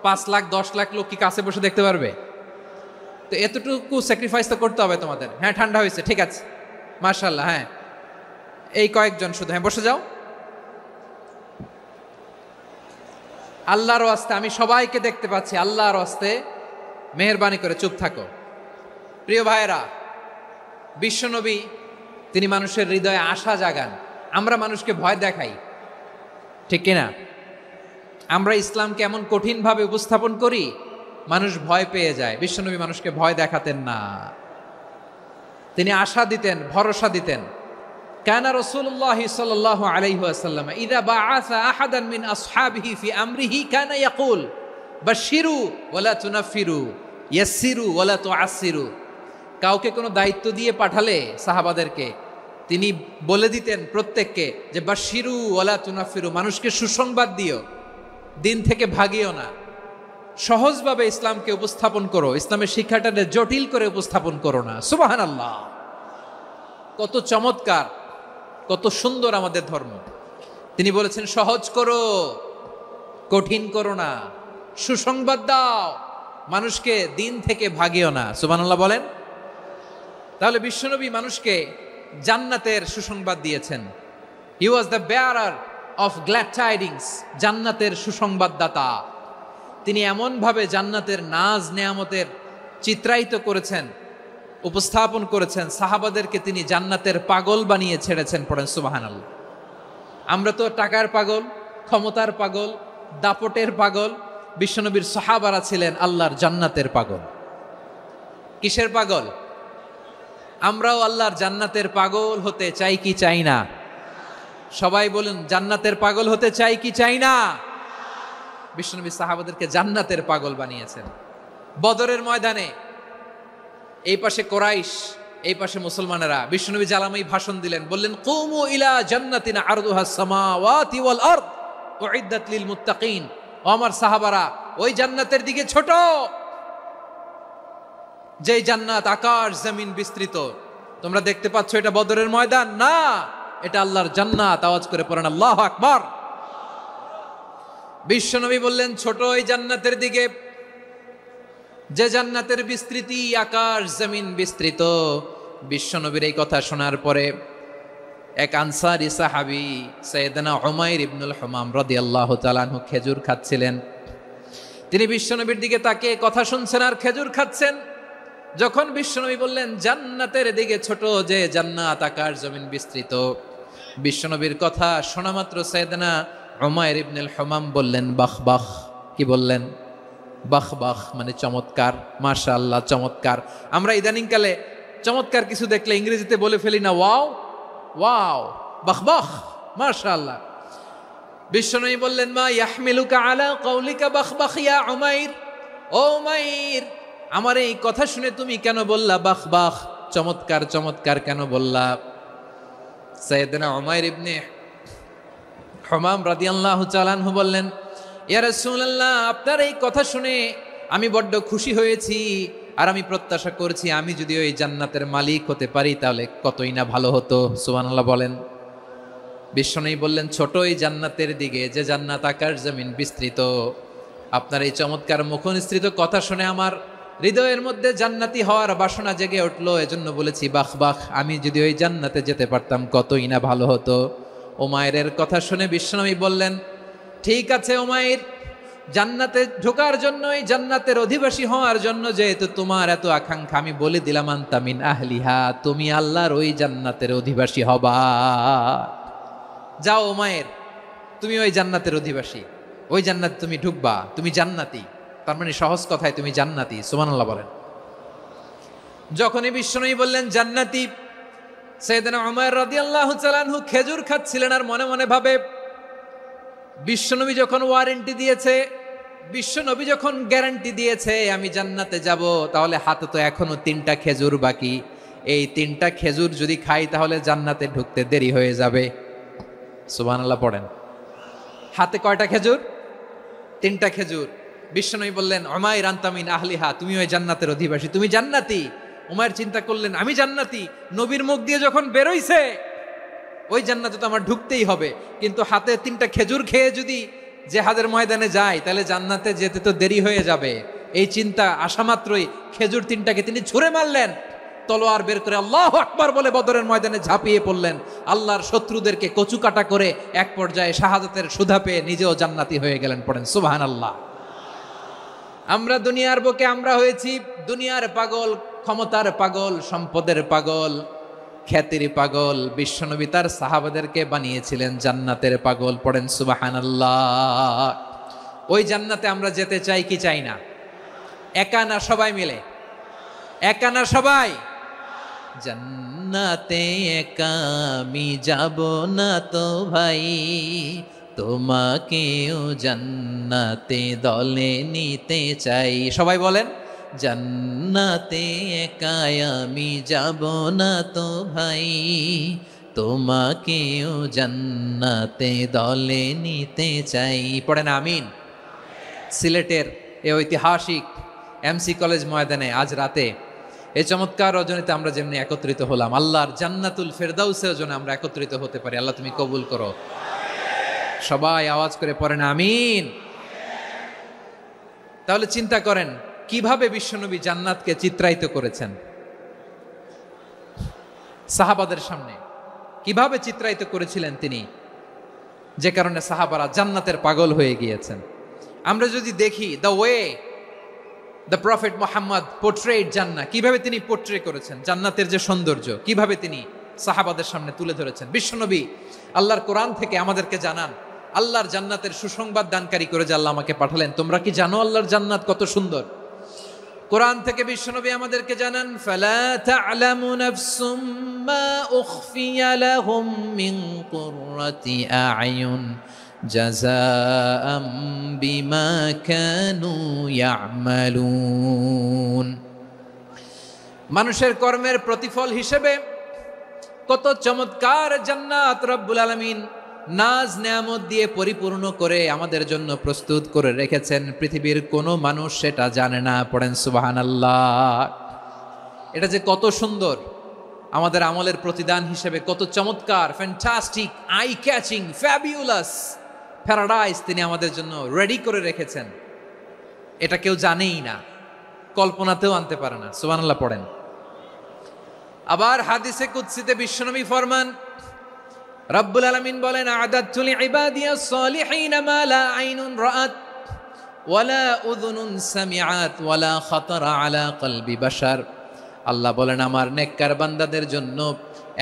5 লাখ 10 লাখ লোক কি কাছে বসে দেখতে পারবে? তো এতটুকু স্যাক্রিফাইস তো করতে হবে তোমাদের। হ্যাঁ, ঠান্ডা হয়েছে, ঠিক আছে, মাশাআল্লাহ। হ্যাঁ, এই কয়েকজন শুধু, হ্যাঁ বসে যাও। আল্লাহর ওয়াস্তে আমি সবাইকে দেখতে পাচ্ছি, আল্লাহর ওয়াস্তে মেহেরবানি করে চুপ থাকো। প্রিয় ভাইয়েরা, বিশ্বনবী তিনি মানুষের হৃদয়ে আশা জাগান। আমরা মানুষকে ভয় দেখাই, ঠিক কিনা? আমরা ইসলামকে এমন কঠিনভাবে উপস্থাপন করি, মানুষ ভয় পেয়ে যায়। বিশ্বনবী মানুষকে ভয় দেখাতেন না, তিনি আশা দিতেন, ভরসা দিতেন। কানা রাসূলুল্লাহ সাল্লাল্লাহু আলাইহি ওয়াসাল্লাম ইযা বাআসা আহাদান মিন আসহাবিহি ফি আমরিহি কানা ইয়াকুল বাশশিরু ওয়ালা তুনাফিরু ইয়াসসিরু ওয়ালা তুআসসিরু। কাউকে কোনো দায়িত্ব দিয়ে পাঠালে সাহাবাদেরকে তিনি বলে দিতেন প্রত্যেককে যে বাশশিরু ওয়ালা তুনাফিরু, মানুষকে সুসংবাদ দিও, দিন থেকে ভাগিও না। সহজভাবে ইসলামকে উপস্থাপন করো, ইসলামের শিক্ষাটাকে জটিল করে উপস্থাপন করো না। সুবহানাল্লাহ, কত চমৎকার, কত সুন্দর আমাদের ধর্ম। তিনি বলেছেন সহজ করো, কঠিন করো না, সুসংবাদ দাও, মানুষকে দিন থেকে ভাগিও না। সুবহানাল্লাহ বলেন। তাহলে বিশ্বনবী মানুষকে জান্নাতের সুসংবাদ দিয়েছেন। He was the bearer of glad tidings, জান্নাতের সুসংবাদদাতা। তিনি এমনভাবে জান্নাতের নাজ নেয়ামতের চিত্রায়িত করেছেন, উপস্থাপন করেছেন, সাহাবাদেরকে তিনি জান্নাতের পাগল বানিয়ে ছেড়েছেন। পড়েন সুবহানাল্লাহ। আমরা তো টাকার পাগল, ক্ষমতার পাগল, দাপটের পাগল। বিশ্বনবীর সাহাবারা ছিলেন আল্লাহর জান্নাতের পাগল। কিসের পাগল? আমরাও আল্লাহর জান্নাতের পাগল হতে চাই কি চাই না? সবাই বলুন, জান্নাতের পাগল হতে চাই কি চাই না? বিশ্বনবী সাহাবাদেরকে জান্নাতের পাগল বানিয়েছেন। বদরের ময়দানে এই পাশে কোরাইশ, এই পাশে মুসলমানেরা। বিশ্বনবী জালামাই ভাষণ দিলেন, বললেন কুমু ইলা জান্নাতিন আরদুহাস সামাওয়াতি ওয়াল আরদ উইদ্দাত লিল মুত্তাকিন। ও আমার সাহাবারা, ওই জান্নাতের দিকে ছোট, যেই জান্নাত আকাশ জমিন বিস্তৃত। তোমরা দেখতে পাচ্ছ এটা বদরের ময়দান না, এটা আল্লাহর জান্নাত। আওয়াজ করে পড়েন আল্লাহু আকবার। বিশ্বনবী বললেন ছোট ওই জান্নাতের দিকে, যে জান্নাতের বিস্তৃতি আকাশ জমিন বিস্তৃত। বিশ্বনবীর এই কথা শোনার পরে এক আনসারী সাহাবী সাইয়েদনা উমাইর ইবনুল হুমাম রাদিয়াল্লাহু তাআলা আনহু খেজুর খাচ্ছিলেন। তিনি বিশ্বনবীর দিকে তাকিয়ে কথা শুনছেন আর খেজুর খাচ্ছেন। যখন বিশ্বনবী বললেন জান্নাতের দিকে ছোট, যে জান্নাত আকাশ জমিন বিস্তৃত, বিশ্বনবীর কথা শোনা মাত্র সাইয়েদনা উমাইর ইবনুল হুমাম বললেন বাহ বাহ। কি বললেন? বাহ বাহ, মানে চমৎকার, মাশাআল্লাহ, চমৎকার। আমরা ইদানিংকালে চমৎকার কিছু দেখলে ইংরেজিতে বলে ফেলি না ওয়াও ওয়াও, বাহ বাহ, মাশাআল্লাহ। বিশ্বনবী বললেন মা ইয়াহমিলুকা আলা কওলিকা বাহ বাহ ইয়া উমাইর, ও উমাইর, আমার এই কথা শুনে তুমি কেন বললা বাহ বাহ, চমৎকার চমৎকার কেন বললা? সাইয়েদনা উমাইর ইবনে হুমাম রাদিয়াল্লাহু তাআলা আনহু বললেন ইয়া রাসূলুল্লাহ, আপনার এই কথা শুনে আমি বড্ড খুশি হয়েছি, আর আমি প্রত্যাশা করছি আমি যদি ওই জান্নাতের মালিক হতে পারি তাহলে কতই না ভালো হতো। সুবহানাল্লাহ বলেন। বিশ্বনবী বললেন ছোট এই জান্নাতের দিকে, যে জান্নাত আকাশ জমিন বিস্তৃত। আপনার এই চমৎকার মুখনিসৃত কথা শুনে আমার হৃদয়ের মধ্যে জান্নাতি হওয়ার বাসনা জেগে উঠলো, এজন্য বলেছি বাহ বাহ, আমি যদি ওই জান্নাতে যেতে পারতাম কতই না ভালো হতো। উমাইরের কথা শুনে বিশ্বনবী বললেন ঠিক আছে উমাইর, জান্নাতে ঢোকার জন্য, এই জান্নাতের অধিবাসী হওয়ার জন্য যেহেতু তোমার এত আকাঙ্ক্ষা, আমি বলে দিলাম আনতা মিন আহলিহা, তুমি আল্লাহর ওই জান্নাতের অধিবাসী হবা। যাও উমাইর, তুমি ওই জান্নাতের অধিবাসী, ওই জান্নাতে তুমি ঢুকবা, তুমি জান্নাতি। তার মানে সহজ কথায় তুমি জান্নাতি। সুবহানাল্লাহ বলেন। যখনই বিশ্বনবী বললেন জান্নাতি, সাইয়েদনা উমাইর রাদিয়াল্লাহু তাআলা আনহু খেজুর খাচ্ছিলেন আর মনে মনে ভাবে বিশ্বনবী যখন ওয়ারেন্টি দিয়েছে, বিশ্বনবী যখন গ্যারান্টি দিয়েছে আমি জান্নাতে যাব, তাহলে হাতে তো এখনো 3টা খেজুর বাকি। এই 3টা খেজুর যদি খাই তাহলে জান্নাতে ঢুকতে দেরি হয়ে যাবে। সুবহানাল্লাহ পড়েন। হাতে কয়টা খেজুর? 3টা খেজুর। বিশ্বনবী বললেন উমাইর আনতা মিন আহলিহা, তুমি ওই জান্নাতের অধিবাসী, তুমি জান্নাতি। উমাইর চিন্তা করলেন আমি জান্নাতি, নবীর মুখ দিয়ে যখন বেরোইছে ওই জান্নাতে তো আমার ঢুকতেই হবে, কিন্তু হাতে 3টা খেজুর খেয়ে যদি জিহাদের ময়দানে যাই তাহলে জান্নাতে যেতে তো দেরি হয়ে যাবে। এই চিন্তা আসা মাত্রই খেজুর 3টাকে তিনি ছুঁড়ে মারলেন, তলোয়ার বের করে আল্লাহু আকবার বলে বদরের ময়দানে ঝাঁপিয়ে পড়লেন। আল্লাহর শত্রুদেরকে কচুকাটা করে এক পর্যায়ে শাহাদাতের সুধা পেয়ে নিজেও জান্নাতি হয়ে গেলেন। পড়েন সুবহানাল্লাহ। আমরা দুনিয়ার বুকে আমরা হয়েছি দুনিয়ার পাগল, ক্ষমতার পাগল, সম্পদের পাগল, খ্যাতির পাগল। বিশ্বনবী তার সাহাবাদেরকে বানিয়েছিলেন জান্নাতের পাগল। পড়েন সুবহানাল্লাহ। ওই জান্নাতে আমরা যেতে চাই কি চাই না? একা না সবাই মিলে? একা না সবাই? জান্নাতে একা আমি যাব না তো ভাই, তোমাকেও জান্নাতে দলে নিতে চাই। সবাই বলেন জান্নাতে একা আমি যাব না তো ভাই, তোমাকেও জান্নাতে দলে নিতে চাই। পড়েন আমিন। সিলেটের এই ঐতিহাসিক এমসি কলেজ ময়দানে আজ রাতে এই চমৎকার রজনীতে আমরা যেমনি একত্রিত হলাম, আল্লাহর জান্নাতুল ফেরদাউসের জন্য আমরা একত্রিত হতে পারি। আল্লাহ তুমি কবুল করো। সবাই আওয়াজ করে পড়েন আমিন। তাহলে চিন্তা করেন কিভাবে বিশ্বনবী জান্নাতকে চিত্রায়িত করেছেন সাহাবাদের সামনে, কিভাবে চিত্রায়িত করেছিলেন তিনি, যে কারণে সাহাবারা জান্নাতের পাগল হয়ে গিয়েছেন। আমরা যদি দেখি the way the prophet Muhammad portrait জান্নাত, কিভাবে তিনি পোর্ট্রে করেছেন জান্নাতের যে সৌন্দর্য, কিভাবে তিনি সাহাবাদের সামনে তুলে ধরেছেন। বিশ্বনবী আল্লাহর কোরআন থেকে আমাদেরকে জানান আল্লাহর জান্নাতের সুসংবাদ দানকারী করে যে আল্লাহ আমাকে পাঠালেন। তোমরা কি জানো আল্লাহর জান্নাত কত সুন্দর? কোরআন থেকে বিশ্বনবী আমাদেরকে জানান ফালা তা'লামু নাফসুম মা উখফিয়া লাহুম মিন কুররাতি আ'য়ুন জাযাআম বিমা কানু ইয়া'মালুন। মানুষের কর্মের প্রতিফল হিসেবে কত চমৎকার জান্নাত রব্বুল আলামিন নাজ নেয়ামত দিয়ে পরিপূর্ণ করে আমাদের জন্য প্রস্তুত করে রেখেছেন। পৃথিবীর কোনো মানুষ সেটা জানে না। পড়েন সুবহানাল্লাহ। এটা যে কত সুন্দর, আমাদের আমলের প্রতিদান হিসেবে কত চমৎকার, fantastic, eye catching, fabulous paradise তিনি আমাদের জন্য রেডি করে রেখেছেন। এটা কেউ জানেই না, কল্পনাতেও আনতে পারে না। সুবহানাল্লাহ পড়েন। আবার হাদিসে কুদসিতে বিশ্বনবী ফরমান রব্বুল আলামিন বলেন আ'দাতু লিইবাদিয়াস সালিহিনা মা লা আইনুন রাআত ওয়ালা উযুনুন সামিআত ওয়ালা খাতারা আলা কলবি বাশার। আল্লাহ বলেন আমার নেককার বান্দাদের জন্য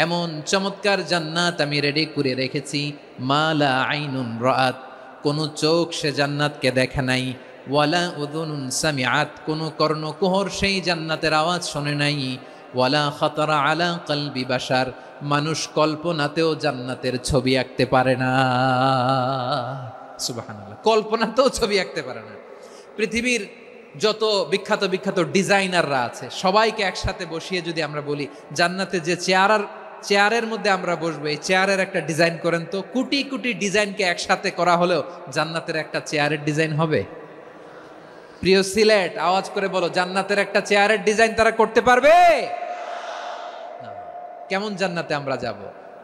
এমন চমৎকার জান্নাত আমি রেডি করে রেখেছি, মা লা আইনুন রাআত, কোন চোখ সে জান্নাতকে দেখে নাই, ওয়ালা উযুনুন সামিআত, কোন কর্ণকুহর সেই জান্নাতের আওয়াজ শোনে নাই, ওয়ালা খাতারা আলা কলবি বাশার, মানুষ কল্পনাতেও জান্নাতের ছবি আঁকতে পারে না। সুবহানাল্লাহ, কল্পনাতেও ছবি আঁকতে পারে না। পৃথিবীর যত বিখ্যাত বিখ্যাত ডিজাইনাররা আছে সবাইকে একসাথে বসিয়ে যদি আমরা বলি জান্নাতে যে চেয়ারের মধ্যে আমরা বসবো, এই চেয়ারের একটা ডিজাইন করেন তো, কোটি কোটি ডিজাইনকে একসাথে করা হলেও জান্নাতের একটা চেয়ারের ডিজাইন হবে? প্রিয় সিলেট, আওয়াজ করে বলো, জান্নাতের একটা চেয়ারের ডিজাইন তারা করতে পারবে? কেমন জান্নাতে আমরা যাব?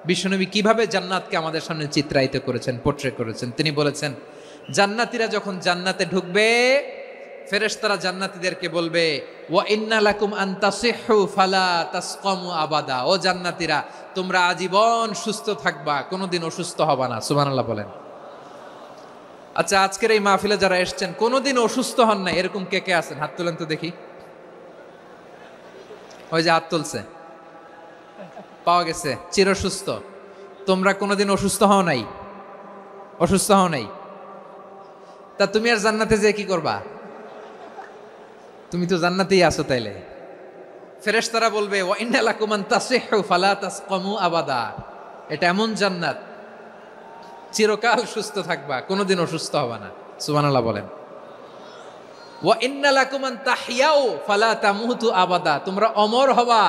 বিশ্বনবী কিভাবে জান্নাতকে আমাদের সামনে চিত্রায়িত করেছেন, পোট্রে করেছেন? তিনি বলেছেন জান্নাতীরা যখন জান্নাতে ঢুকবে ফেরেশতারা জান্নাতীদেরকে বলবে ওয়া ইন্না লাকুম আন তাসিহু ফালা তাসকামু আবাদা, ও জান্নাতীরা তোমরা আজীবন সুস্থ থাকবা, কোনোদিন অসুস্থ হবা না। সুবহানাল্লাহ বলেন। আচ্ছা, আজকের এই মাহফিলে যারা এসেছেন কোনোদিন অসুস্থ হন না এরকম কে কে আছেন? হাত তুলেন তো দেখি। ওই যে হাত তুলছে, পাওয়া গেছে, চিরসুস্থ। তোমরা কোনোদিন অসুস্থ হও নাই? অসুস্থ হও নাই? তা তুমি আর জান্নাতে যে কি করবা? তুমি তো জান্নাতেই আছো। তাইলে ফেরেশতারা বলবে ওয়া ইন্না লাকুম আন তাসিহু ফালা তাসকামু আবাদা, এটা এমন জান্নাত চিরকাল সুস্থ থাকবা, কোনোদিন অসুস্থ হবা না। সুবহানাল্লাহ বলেন। ওয়া ইন্না লাকুম আন তাহইয়াউ ফালা তামুতু আবাদা, তোমরা অমর হবা,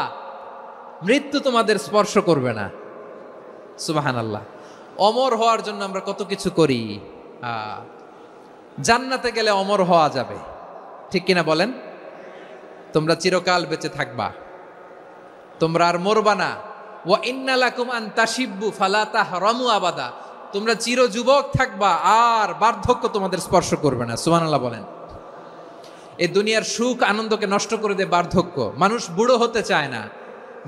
মৃত্যু তোমাদের স্পর্শ করবে না। সুবহানাল্লাহ। অমর হওয়ার জন্য আমরা কত কিছু করি। জান্নাতে গেলে অমর হওয়া যাবে, ঠিক কিনা বলেন? তোমরা চিরকাল বেঁচে থাকবা, তোমরা আর মরবা না। ওয়া ইন্না লাকুম আন তাশিব্বু ফালা তাহরামু আবাদা, তোমরা চির যুবক থাকবা, আর বার্ধক্য তোমাদের স্পর্শ করবে না। সুবহানাল্লাহ বলেন। এই দুনিয়ার সুখ আনন্দকে নষ্ট করে দেয় বার্ধক্য। মানুষ বুড়ো হতে চায় না।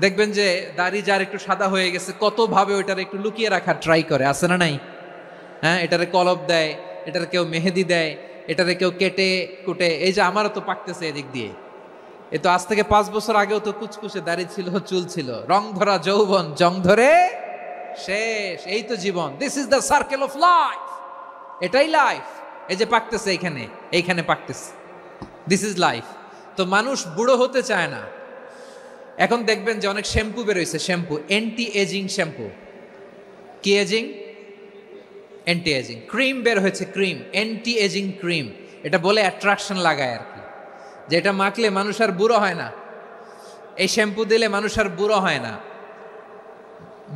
দেখবেন যে দাড়ি যার একটু সাদা হয়ে গেছে কত ভাবে ওইটার একটু লুকিয়ে রাখার ট্রাই করে, আছে না নাই? হ্যাঁ, এটারে কলব দেয়, এটার কেউ মেহেদি দেয়, এটারে কেউ কেটে কুটে। এই যে আমারও তো পাকতেছে এদিক দিয়ে, এ তো আজ থেকে 5 বছর আগেও তো কুচকুচে দাড়ি ছিল, চুল ছিল, রং ধরা যৌবন জং ধরে শেষ। এই তো জীবন। This is the circle of life, এটাই লাইফ। এই যে পাকতেছে এইখানে, এইখানে পাকতেছে, দিস ইজ লাইফ। তো মানুষ বুড়ো হতে চায় না। এখন দেখবেন যে অনেক শ্যাম্পু বেরোইছে, শ্যাম্পু অ্যান্টি এজিং শ্যাম্পু। কি এজিং? Anti aging. ক্রিম বের হয়েছে, ক্রিম, অ্যান্টি এজিং ক্রিম। এটা বলে অ্যাট্রাকশন লাগায় আর কি, যে এটা মাখলে মানুষ আর বুড়ো হয় না, এই শ্যাম্পু দিলে মানুষ আর বুড়ো হয় না।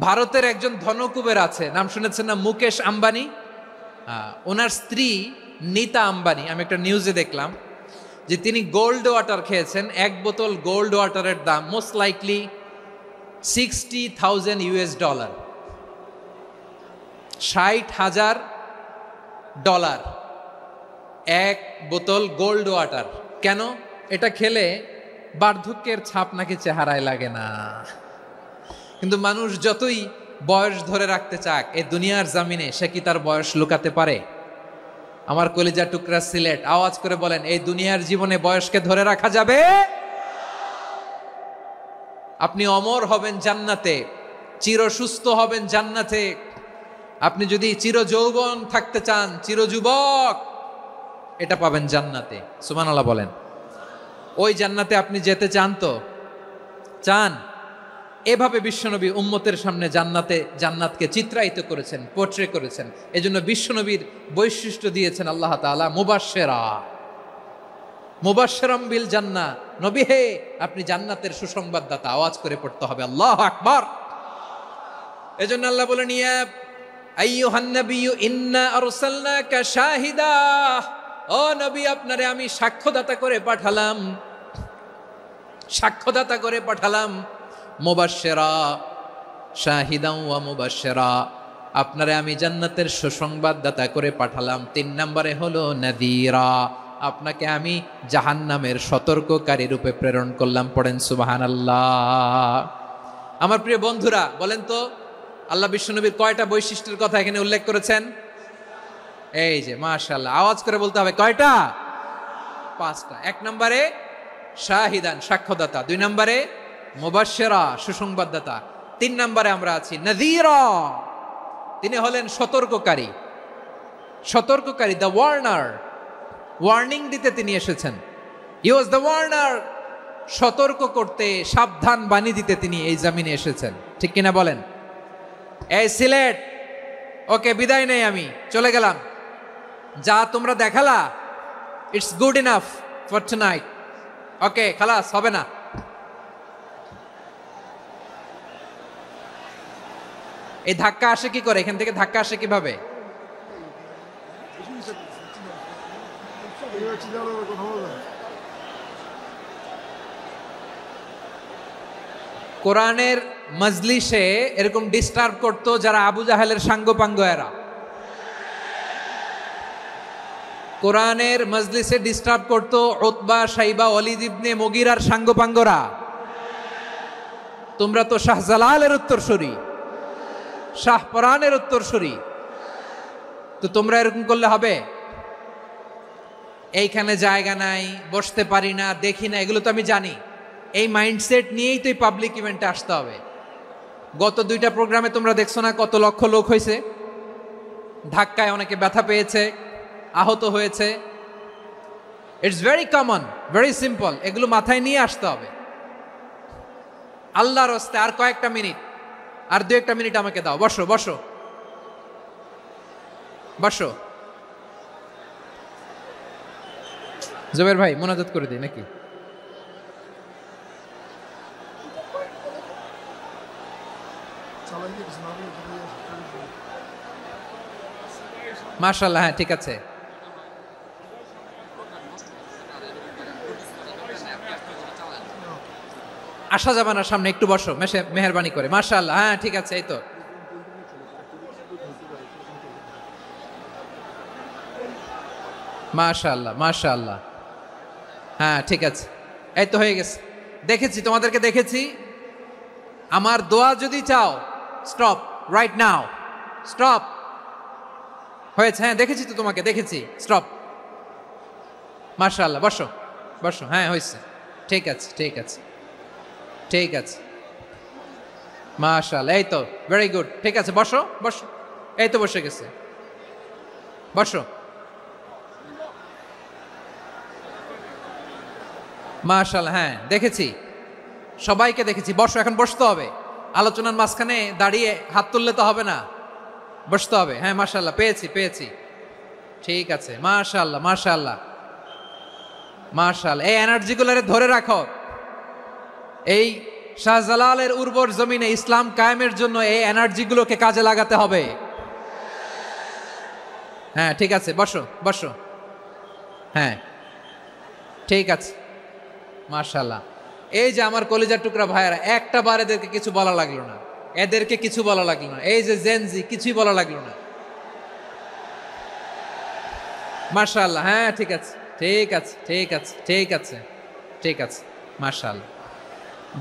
ভারতের একজন ধনকুবের আছে, নাম শুনেছেন না? মুকেশ আম্বানি। ওনার স্ত্রী নীতা আম্বানি, আমি একটা নিউজে দেখলাম যে তিনি গোল্ড ওয়াটার খেয়েছেন। 1 বোতল গোল্ড ওয়াটারের দাম মোস্ট লাইকলি $60,000 $60,000 1 বোতল গোল্ড ওয়াটার। কেন? এটা খেলে বার্ধক্যের ছাপ নাকি চেহারায় লাগে না। কিন্তু মানুষ যতই বয়স ধরে রাখতে চাক এই দুনিয়ার জামিনে, সে কি তার বয়স লুকাতে পারে? আমার কলিজা টুকরা সিলেট, আওয়াজ করে বলেন, এই দুনিয়ার জীবনে বয়সকে ধরে রাখা যাবে? আপনি অমর হবেন জান্নাতে, চির সুস্থ হবেন জান্নাতে। আপনি যদি চির যৌবন থাকতে চান, চির যুবক, এটা পাবেন জান্নাতে। সুবহানাল্লাহ বলেন। ওই জান্নাতে আপনি যেতে চান তো? চান? এভাবে বিশ্বনবী উম্মতের সামনে জান্নাতকে চিত্রায়িত করেছেন, পোট্রে করেছেন। এজন্য বিশ্বনবীর বৈশিষ্ট্য দিয়েছেন আল্লাহ তাআলা মুবাশশিরাম বিল জান্নাহ। নবী হে, আপনি জান্নাতের সুসংবাদদাতা। আওয়াজ করে পড়তে হবে আল্লাহু আকবার। এজন্য আল্লাহ বলেন, ইয়া আইয়ুহান নাবিয়্যু ইন্না আরসালনাকা শাহিদা, ও নবী আপনারে আমি সাক্ষ্যদাতা করে পাঠালাম, সাক্ষ্যদাতা করে পাঠালাম। মুবাশশিরা শাহিদান ওয়া মুবাশশিরা, আপনারে আমি জান্নাতের সুসংবাদদাতা করে পাঠালাম। 3 নম্বরে হলো নাযীরা, আপনাকে আমি জাহান্নামের সতর্ককারী রূপে প্রেরণ করলাম। পড়েন সুবহানাল্লাহ। আমার প্রিয় বন্ধুরা, বলেন তো আল্লাহ বিশ্বনবীর কয়টা বৈশিষ্ট্যের কথা এখানে উল্লেখ করেছেন? এই যে মাশাআল্লাহ, আওয়াজ করে বলতে হবে কয়টা? 5টা। 1 নম্বরে শাহিদান, সাক্ষ্যদাতা। 2 নম্বরে মুবাশশিরা, সুসংবাদদাতা। 3 নম্বরে আমরা আছি নাযীরা, তিনি হলেন সতর্ককারী। সতর্ককারী, দ্য ওয়ার্নার, ওয়ার্নিং দিতে তিনি এসেছেন। হি ওয়াজ দ্য ওয়ার্নার, সতর্ক করতে, সাবধান বাণী দিতে তিনি এই জমিনে এসেছেন। ঠিক কিনা বলেন? এই সিলেট, ওকে বিদায় নেই, আমি চলে গেলাম। যা তোমরা দেখালা, it's good enough for tonight. Okay, খালাস, হবে না। এই ধাক্কা আসে কি করে? এখান থেকে ধাক্কা আসে কিভাবে? কোরআনের মজলিসে এরকম ডিস্টার্ব করতো যারা আবু জাহেলের সাঙ্গপাঙ্গ এরা। কোরআনের মজলিসে ডিস্টার্ব করতো উতবা, শাইবা, ওয়ালিদ ইবনে মুগীরার সাঙ্গপাঙ্গরা। তোমরা তো শাহজালালের উত্তরসূরি, শাহপরানের উত্তরসূরি, তো তোমরা এরকম করলে হবে? এইখানে জায়গা নাই, বসতে পারি না, দেখি না, এগুলো তো আমি জানি। এই মাইন্ডসেট নিয়েই তো এই পাবলিক ইভেন্টে আসতে হবে। গত 2টা প্রোগ্রামে তোমরা দেখছো না কত লক্ষ লোক হয়েছে? ধাক্কায় অনেকে ব্যথা পেয়েছে, আহত হয়েছে। It's very common, very simple. এগুলো মাথায় নিয়ে আসতে হবে। আল্লাহর রাস্তায় আর কয়েকটা মিনিট, আর 2-1টা মিনিট আমাকে দাও। বসো বসো বসো। জুবের ভাই মোনাজাত করে দিই নাকি? মাশাআল্লাহ, হ্যাঁ ঠিক আছে। আসা যাবে না সামনে, একটু বসো মেহেরবানি করে। মাশাআল্লাহ, হ্যাঁ ঠিক আছে। এই তো মাশাআল্লাহ, মাশাআল্লাহ, হ্যাঁ ঠিক আছে। এই তো হয়ে গেছে। দেখেছি, তোমাদেরকে দেখেছি। আমার দোয়া যদি চাও, স্টপ রাইট নাও, স্টপ। হয়েছে? হ্যাঁ দেখেছি তো, তোমাকে দেখেছি। স্টপ। মাশাআল্লাহ, বসো বসো। হ্যাঁ হয়েছে, ঠিক আছে ঠিক আছে ঠিক আছে। মাশাআল্লাহ, এই তো ভেরি গুড। ঠিক আছে, বসো বসো। এই তো বসে গেছে, বসো। মাশাআল্লাহ, হ্যাঁ দেখেছি, সবাইকে দেখেছি। বসো, এখন বসতে হবে। আলোচনার মাঝখানে দাঁড়িয়ে হাত তুললে তো হবে না, বসতে হবে। হ্যাঁ মাশাআল্লাহ, পেয়েছি পেয়েছি। ঠিক আছে, মাশাআল্লাহ মাশাআল্লাহ মাশাআল্লাহ। এই এনার্জিগুলোরে ধরে রাখো। এই শাহজালালের উর্বর জমিনে ইসলাম কায়েমের জন্য এই এনার্জিগুলোকে কাজে লাগাতে হবে। হ্যাঁ ঠিক আছে, বসো বসো। হ্যাঁ ঠিক আছে, মাশাআল্লাহ। এই যে আমার কলিজার টুকরা ভাইয়েরা, একটা বার এদেরকে কিছু বলা লাগলো না, এদেরকে কিছু বলা লাগলো না। এই যে জেনজি, কিছুই বলা লাগলো না। মাশাআল্লাহ, হ্যাঁ ঠিক আছে ঠিক আছে ঠিক আছে ঠিক আছে ঠিক আছে। মাশাআল্লাহ।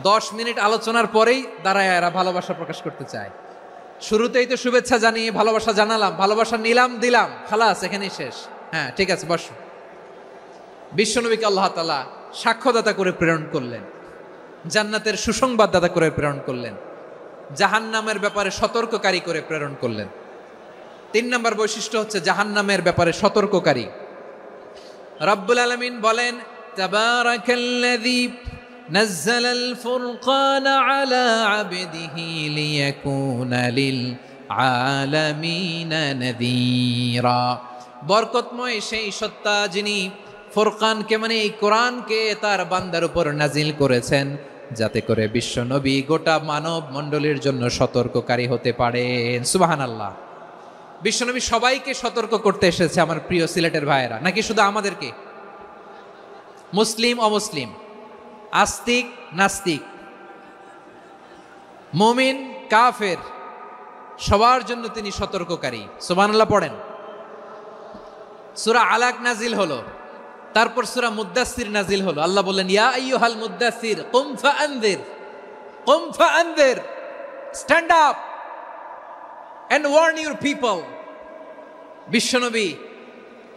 10 মিনিট আলোচনার পরেই দাঁড়ায় এরা ভালোবাসা প্রকাশ করতে চায়। শুরুতেই তো শুভেচ্ছা জানিয়ে ভালোবাসা জানালাম, ভালোবাসা নিলাম, দিলাম, খালাস, এখানেই শেষ। হ্যাঁ ঠিক আছে, বসো। বিশ্বনবীকে আল্লাহ তাআলা সাক্ষ্যদাতা করে প্রেরণ করলেন, জান্নাতের সুসংবাদদাতা করে প্রেরণ করলেন, জাহান্নামের ব্যাপারে সতর্ককারী করে প্রেরণ করলেন। 3 নম্বর বৈশিষ্ট্য হচ্ছে জাহান্নামের ব্যাপারে সতর্ককারী। রব্বুল আলামিন বলেন, তাবারাকাল্লাযী নাযালাল ফুরকানা আলা আবদিহি লিয়াকুনা লিল আলামিনা নাযীরা। বরকতময় সেই সত্তা যিনি ফুরকানকে, মানে এই কোরআনকে তার বান্দার উপর নাজিল করেছেন, যাতে করে বিশ্ব নবী গোটা মানব মণ্ডলীর জন্য সতর্ককারী হতে পারেন। সুবহানাল্লাহ। বিশ্বনবী সবাইকে সতর্ক করতে এসেছে, আমার প্রিয় সিলেটের ভাইয়েরা। নাকি শুধু আমাদেরকে? মুসলিম অমুসলিম, আস্তিক নাস্তিক, মুমিন কাফের, সবার জন্য তিনি সতর্ককারী। সুবহানাল্লাহ পড়েন। সূরা আলাক নাজিল হলো, তারপর সূরা মুদ্দাসসির নাজিল হলো। আল্লাহ বললেন, ইয়া আইয়ুহাল মুদ্দাসসির কুম ফাআনযির, কুম ফাআনযির, stand up, and warn your people. বিশ্বনবী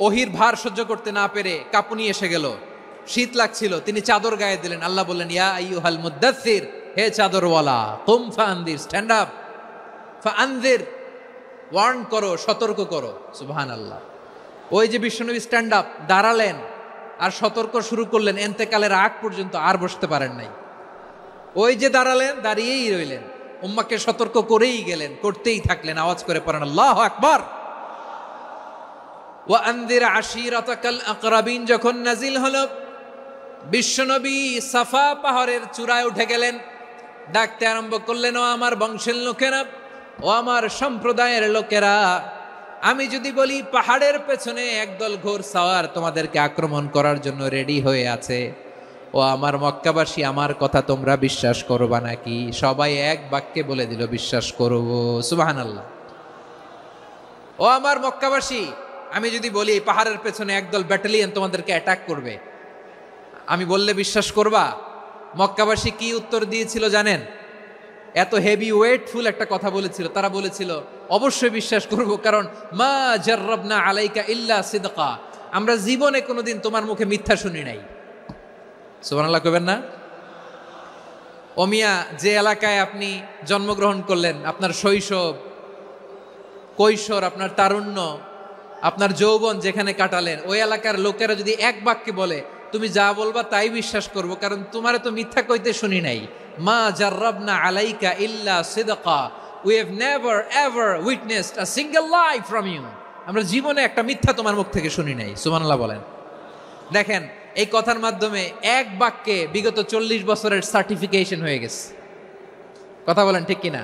ওহির ভার সহ্য করতে না পেরে কাঁপুনি এসে গেল, শীত লাগছিল, তিনি চাদর গায়ে দিলেন। আল্লাহ বললেন, ইয়া আইয়ুহাল মুদ্দাসসির, হে চাদরওয়ালা, কুম ফাআনদির, স্ট্যান্ড আপ, ফাআনদির, ওয়ার্ন করো, সতর্ক করো। সুবহানাল্লাহ। ওই যে বিশ্বনবী স্ট্যান্ড আপ, দাঁড়ালেন আর সতর্ক শুরু করলেন, এন্তেকালের আগ পর্যন্ত আর বসতে পারেন নাই। ওই যে দাঁড়ালেন, দাঁড়িয়েই রইলেন, উম্মাকে সতর্ক করেই গেলেন, করতেই থাকলেন। আওয়াজ করে পড়েন আল্লাহু আকবার। ওয়া আনদির আশিরাতাকাল আকরাবিন যখন নাজিল হলো, বিশ্বনবী সাফা পাহাড়ের চূড়ায় উঠে গেলেন, ডাকতে আরম্ভ করলেন, ও আমার বংশের লোকেরা, ও আমার সম্প্রদায়ের লোকেরা, আমি যদি বলি পাহাড়ের পেছনে একদল ঘোড়সাওয়ার তোমাদেরকে আক্রমণ করার জন্য রেডি হয়ে আছে, ও আমার মক্কাবাসী, আমার কথা তোমরা বিশ্বাস করবা নাকি? সবাই এক বাক্যে বলে দিল, বিশ্বাস করব। সুবহানাল্লাহ। ও আমার মক্কাবাসী, আমি যদি বলি পাহাড়ের পেছনে একদল ব্যাটালিয়ন তোমাদেরকে অ্যাটাক করবে, আমি বললে বিশ্বাস করবা? মক্কাবাসী কি উত্তর দিয়েছিল জানেন? এত হেভি ওয়েটফুল একটা কথা বলেছিল। তারা বলেছিল, অবশ্যই বিশ্বাস করব, কারণ মা জাররাবনা আলাইকা ইল্লা সিদকা, আমরা জীবনে কোনোদিন তোমার মুখে মিথ্যা শুনি নাই। সুবহানাল্লাহ কইবেন না? ও মিয়া, যে এলাকায় আপনি জন্মগ্রহণ করলেন, আপনার শৈশব, কৈশোর, আপনার তারুণ্য, আপনার যৌবন যেখানে কাটালেন, ওই এলাকার লোকেরা যদি এক বাক্যে বলে তুমি যা বলবা তাই বিশ্বাস করব, কারণ তোমারে তো মিথ্যা কইতে শুনি নাই। মা জাররাবনা আলাইকা ইল্লা সিদকা, we have never ever witnessed a single lie from you, আমরা জীবনে একটা মিথ্যা তোমার মুখ থেকে শুনি নাই। সুবহানাল্লাহ বলেন। দেখেন, এই কথার মাধ্যমে এক বাক্যে বিগত 40 বছরের সার্টিফিকেশন হয়ে গেছে। কথা বলেন ঠিক কিনা?